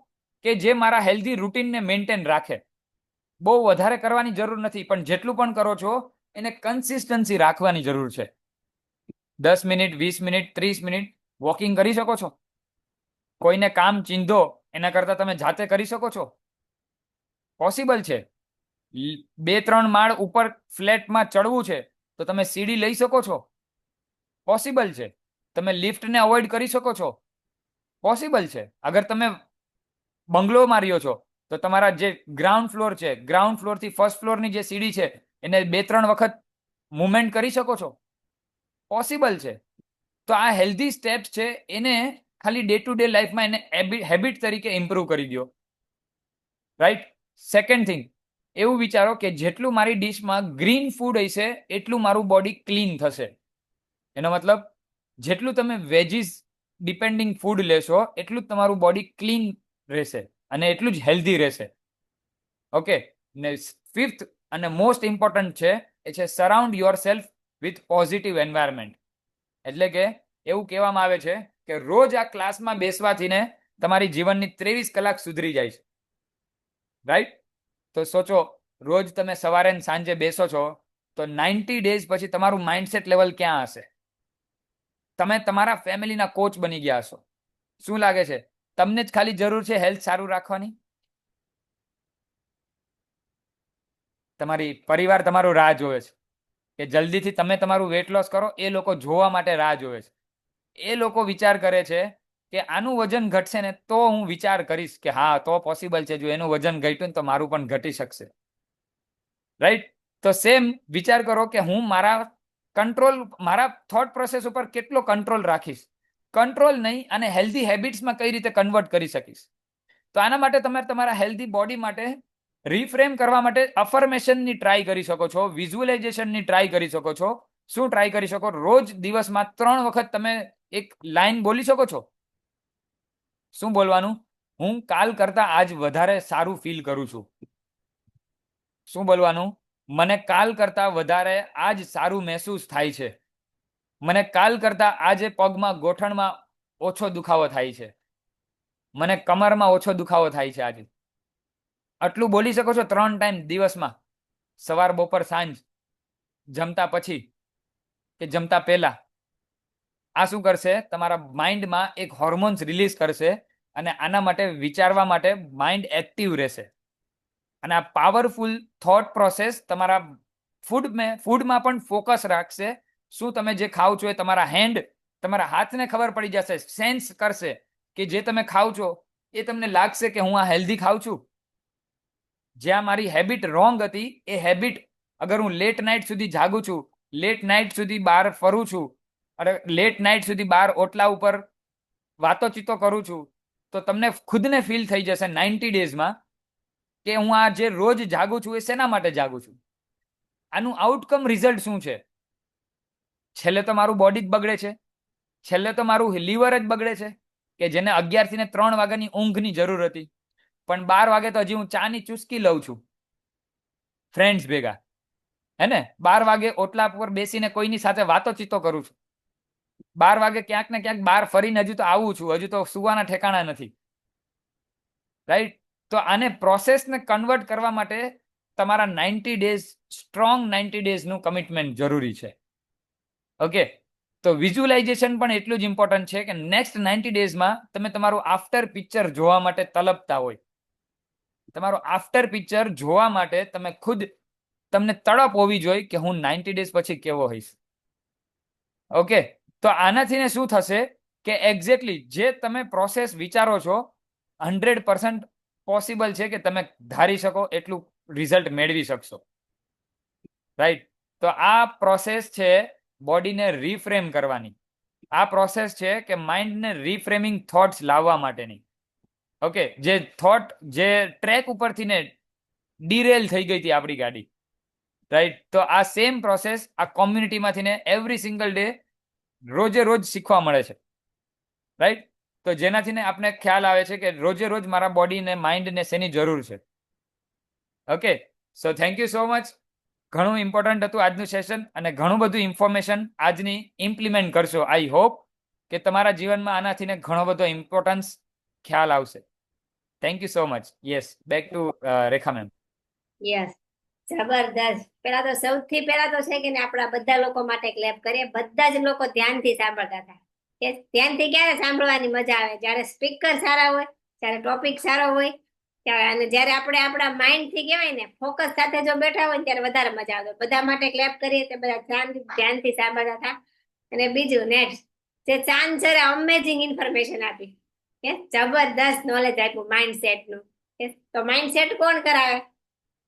કે જે મારા હેલ્ધી રૂટીનને મેન્ટેન રાખે. બહુ વધારે કરવાની જરૂર નથી, પણ જેટલું પણ કરો છો એને કન્સિસ્ટન્સી રાખવાની જરૂર છે. 10 મિનિટ, 20 મિનિટ, 30 મિનિટ વોકિંગ કરી શકો છો. કોઈને કામ ચીંધો એના કરતા તમે જાતે કરી શકો છો. પોસિબલ છે. 2-3 માળ ઉપર ફ્લેટમાં ચડવું છે તો તમે સીડી લઈ શકો છો. પોસિબલ છે. તમે લિફ્ટને અવોઇડ કરી શકો છો. પોસિબલ છે. અગર તમે બંગલો માર્યો છો તો તમારા જે ગ્રાઉન્ડ ફ્લોર છે, ગ્રાઉન્ડ ફ્લોર થી ફર્સ્ટ ફ્લોરની જે સીડી છે એને 2-3 વખત મુવમેન્ટ કરી શકો છો. પોસિબલ છે. તો આ હેલ્ધી સ્ટેપ્સ છે, એને ખાલી ડે ટુ ડે લાઈફમાં એને હેબિટ તરીકે ઇમ્પ્રુવ કરી દો, રાઈટ? સેકન્ડ થિંગ, એવું વિચારો કે જેટલું મારી ડીશમાં ગ્રીન ફૂડ હશે એટલું મારું બોડી ક્લીન થશે. એનો મતલબ જેટલું તમે વેજીસ ડિપેન્ડિંગ ફૂડ લેશો એટલું જ તમારું બોડી ક્લીન રહેશે અને એટલું જ હેલ્ધી રહેશે. ઓકે, ને ફિફ્થ અને મોસ્ટ ઇમ્પોર્ટન્ટ છે એ છે surround your self with positive environment. એટલે કે એવું કહેવામાં આવે છે કે રોજ આ ક્લાસમાં બેસવાથી ને તમારી જીવનની 23 કલાક સુધરી જાય છે, રાઈટ? તો સોચો, રોજ તમે સવારે ને સાંજે બેસો છો તો 90 ડેઝ પછી તમારું માઇન્ડસેટ લેવલ ક્યાં હશે? તમે તમારા ફેમિલીના કોચ બની ગયા હશો. શું લાગે છે, તમને જ ખાલી જરૂર છે હેલ્થ સારું રાખવાની? તમારી પરિવાર તમારું રાહ જોવે છે કે જલ્દીથી તમે તમારું વેટ લોસ કરો. એ લોકો જોવા માટે રાહ જોવે છે. એ લોકો વિચાર કરે છે કે આનું વજન ઘટશે ને તો હું વિચાર કરીશ કે હા, તો પોસિબલ છે, જો એનું વજન ઘટ્યું ને તો મારું પણ ઘટી શકશે, રાઈટ? તો સેમ વિચાર કરો કે હું મારા થોટ પ્રોસેસ ઉપર કેટલો કંટ્રોલ રાખીશ. કંટ્રોલ નહીં, અને હેલ્ધી હેબિટ્સમાં કઈ રીતે કન્વર્ટ કરી શકીશ. તો આના માટે તમે તમારા હેલ્ધી બોડી માટે રીફ્રેમ કરવા માટે અફર્મેશનની ટ્રાય કરી શકો છો, વિઝ્યુઅલાઇઝેશનની ટ્રાય કરી શકો છો. શું ટ્રાય કરી શકો? રોજ દિવસમાં 3 વખત તમે એક લાઈન બોલી શકો છો. શું બોલવાનું? હું કાલ કરતા આજ વધારે સારું ફીલ કરું છું. શું બોલવાનું? મને કાલ કરતા વધારે આજ સારું મહેસૂસ થાય છે. મને કાલ કરતા આજે પગમાં ગોઠણમાં ઓછો દુખાવો થાય છે. મને કમરમાં ઓછો દુખાવો થાય છે આજે. આટલું બોલી શકો છો 3 ટાઈમ દિવસમાં, સવાર, બપોર, સાંજ, જમતા પછી કે જમતા પહેલા. આ શું કરશે? તમારા માઇન્ડમાં એક હોર્મોન્સ રિલીઝ કરશે અને આના માટે વિચારવા માટે માઇન્ડ એક્ટિવ રહેશે. અને આ પાવરફુલ થોટ પ્રોસેસ તમારા ફૂડમાં પણ ફોકસ રાખશે. શું તમે જે ખાવ છો એ તમારા હાથને ખબર પડી જશે, સેન્સ કરશે કે જે તમે ખાવ છો એ તમને લાગશે કે હું આ હેલ્ધી ખાઉં છું. જ્યાં મારી હેબિટ રોંગ હતી એ હેબિટ, અગર હું લેટ નાઇટ સુધી જાગું છું, લેટ નાઇટ સુધી બહાર ફરું છું, અને લેટ નાઇટ સુધી બહાર ઓટલા ઉપર વાતોચીતો કરું છું, તો તમને ખુદને ફીલ થઈ જશે 90 ડેઝમાં કે હું આ જે રોજ જાગું છું એ શેના માટે જાગું છું. આનું આઉટકમ રિઝલ્ટ શું છે? છેલ્લે તો મારું બોડી જ બગડે છે, છેલ્લે તો મારું લીવર જ બગડે છે કે જેને 11 થી 3 વાગ્યાની ઊંઘની જરૂર હતી, પણ 12 વાગે તો હજી હું ચાની ચુસ્કી લઉં છું ફ્રેન્ડ્સ ભેગા, હે ને? 12 વાગે ઓટલા પર બેસીને કોઈની સાથે વાતોચીતો કરું છું. 12 વાગે ક્યાંક ને ક્યાંક બહાર ફરીને હજુ તો આવું છું, હજુ તો સુવાના ઠેકાણા નથી, રાઈટ? તો આને પ્રોસેસને કન્વર્ટ કરવા માટે તમારા 90 ડેઝ, સ્ટ્રોંગ 90 ડેઝનું કમિટમેન્ટ જરૂરી છે. ઓકે, તો વિઝ્યુઅલાઇઝેશન પણ એટલું જ ઇમ્પોર્ટન્ટ છે કે નેક્સ્ટ 90 ડેઝમાં તમે તમારું આફ્ટર પિક્ચર જોવા માટે તલપતા હોય. તમારું આફ્ટર પિક્ચર જોવા માટે તમને તડપ હોવી જોઈએ કે હું 90 ડેઝ પછી કેવો હોઈશ. ઓકે, તો આનાથી શું થશે કે એક્ઝેક્ટલી જે તમે પ્રોસેસ વિચારો છો 100% પોસિબલ છે કે તમે ધારી શકો એટલું રિઝલ્ટ મેળવી શકશો, રાઈટ? તો આ પ્રોસેસ છે બોડીને રીફ્રેમ કરવાની, આ પ્રોસેસ છે કે માઇન્ડને રીફ્રેમિંગ થોટ્સ લાવવા માટેની. ઓકે, જે થોટ જે ટ્રેક ઉપરથી ને ડીરેલ થઈ ગઈ હતી આપણી ગાડી, રાઈટ? તો આ સેમ પ્રોસેસ આ કોમ્યુનિટીમાંથી ને એવરી સિંગલ ડે રોજે રોજ શીખવા મળે છે, રાઈટ? તો જેનાથી ને આપણે ખ્યાલ આવે છે કે રોજે રોજ મારા બોડી ને માઇન્ડ ને શેની જરૂર છે. Okay, so thank you so much. ઘણું ઇમ્પોર્ટન્ટ હતું આજનું સેશન અને ઘણું બધું ઇન્ફોર્મેશન આજની ઇમ્પ્લિમેન્ટ કરશો. આઈ હોપ કે તમારા જીવનમાં આનાથી ને ઘણો બધો ઇમ્પોર્ટન્સ ખ્યાલ આવશે. Thank you so much. Yes, back to Rekha ma'am. Yes, જબરદસ્ત. પેલા તો સૌથી પેલા તો છે કે ને આપણા બધા લોકો માટે ક્લેપ કરીએ. બધા જ લોકો ધ્યાનથી સાંભળતા હતા. કે ધ્યાનથી ક્યારે સાંભળવાની મજા આવે? જ્યારે સ્પીકર સારા હોય, જ્યારે ટોપિક સારો હોય, અને જ્યારે આપણે આપણા માઇન્ડ થી કહેવાય ને ફોકસ સાથે જો બેઠા હોય ને ત્યારે વધારે મજા આવે. બધા માટે ક્લેપ કરીએ તો બધા ધ્યાનથી સાંભળતા હતા. અને બીજું નેક્સ્ટ, જે ચાંદ સરે અમેઝિંગ ઇન્ફોર્મેશન આપી, કે જબરદસ્ત નોલેજ આપ્યું માઇન્ડસેટ નું. તો માઇન્ડસેટ કોણ કરાવે?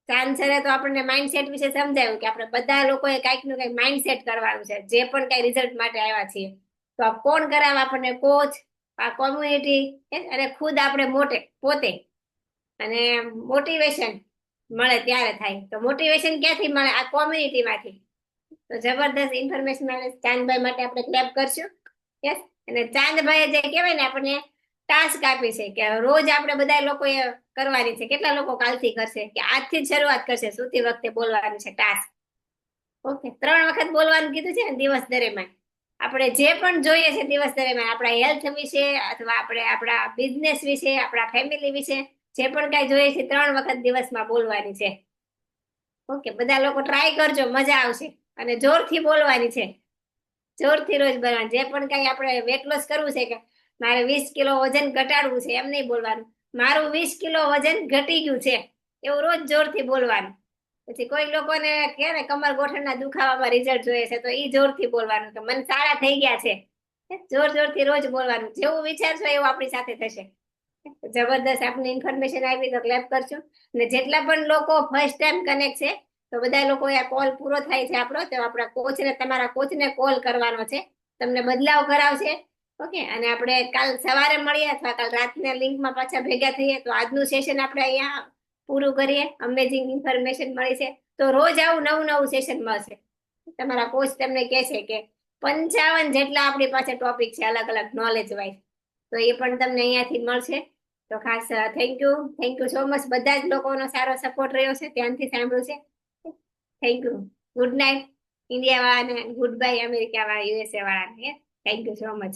ચાંદ સરે તો આપણને માઇન્ડસેટ વિશે સમજાવ્યું કે આપણે બધા લોકોએ કંઈક નું કંઈક માઇન્ડસેટ કરવાનું છે, જે પણ કઈ રિઝલ્ટ માટે આવ્યા છીએ. તો આ કોણ કરાવે આપણને? કોચ, આ કોમ્યુનિટી, અને ખુદ આપણે પોતે. અને મોટિવેશન મળે ત્યારે થાય. તો મોટિવેશન ક્યાંથી મળે? આ કોમ્યુનિટી માંથી. તો જબરદસ્ત ઇન્ફોર્મેશન મળે. ચાંદભાઈ માટે આપણે ક્લેપ કરશું. યસ. અને ચાંદભાઈએ જે કહેવાય ને આપણને ટાસ્ક આપી છે કે રોજ આપણે બધા લોકોએ કરવાની છે. કેટલા લોકો કાલથી કરશે કે આજથી જ શરૂઆત કરશે? સૂતી વખતે બોલવાનું છે ટાસ્ક. ઓકે, 3 વખત બોલવાનું કીધું છે ને દિવસ દરમિયાન. આપણે જે પણ જોઈએ છે દિવસ દરમિયાન, આપણા હેલ્થ વિશે અથવા આપણે આપણા બિઝનેસ વિશે, આપણા ફેમિલી વિશે જે પણ કઈ જોઈએ છે 3 વખત દિવસમાં બોલવાની છે. ઓકે, બધા લોકો ટ્રાય કરજો, મજા આવશે. અને જોરથી બોલવાની છે, જોરથી રોજ બોલવાનું. જે પણ કઈ આપણે વેટ લોસ કરવું છે કે મારે 20 કિલો વજન ઘટાડવું છે, એમ નહીં બોલવાનું મારું 20 કિલો વજન ઘટી ગયું છે, એવું રોજ જોરથી બોલવાનું. પછી કોઈ લોકોને કે ને કમર ગોઠણના દુખાવામાં રિઝલ્ટ જોઈએ છે, તો ઈ જોરથી બોલવાનું કે મને સારા થઈ ગયા છે. જોરથી રોજ બોલવાનું. જેવું વિચારશો એવું આપણી સાથે થશે. જબરદસ્ત આપની ઇન્ફોર્મેશન આવી તો ક્લેપ કરશું. અને જેટલા પણ લોકો ફર્સ્ટ ટાઈમ કનેક્ટ છે, તો બધા લોકો આ કોલ પૂરો થાય છે આપણો, તો આપણા કોચને, તમારા કોચને કોલ કરવાનો છે, તમને બદલાવ કરાવશે. ઓકે, અને આપણે કાલ સવારે મળીએ અથવા કાલ રાતના લિંકમાં પાછા ભેગા થઈએ. તો આજનું સેશન આપણે અહીંયા પૂરું કરીએ. અમેઝિંગ ઇન્ફોર્મેશન મળી છે. તો રોજ આવું નવું સેશન મળશે. તમારા કોચ તમને કહે છે કે 55 જેટલા આપણી પાસે ટોપિક છે અલગ અલગ નોલેજ વાઇઝ, તો એ પણ તમને અહીંયાથી મળશે. તો ખાસ થેન્ક યુ સો મચ. બધા જ લોકોનો સારો સપોર્ટ રહ્યો છે, ધ્યાનથી સાંભળ્યું છે. Thank you. Good night India વાળાને, ગુડ બાય અમેરિકા વાળા, યુએસએ વાળાને. Thank you so much.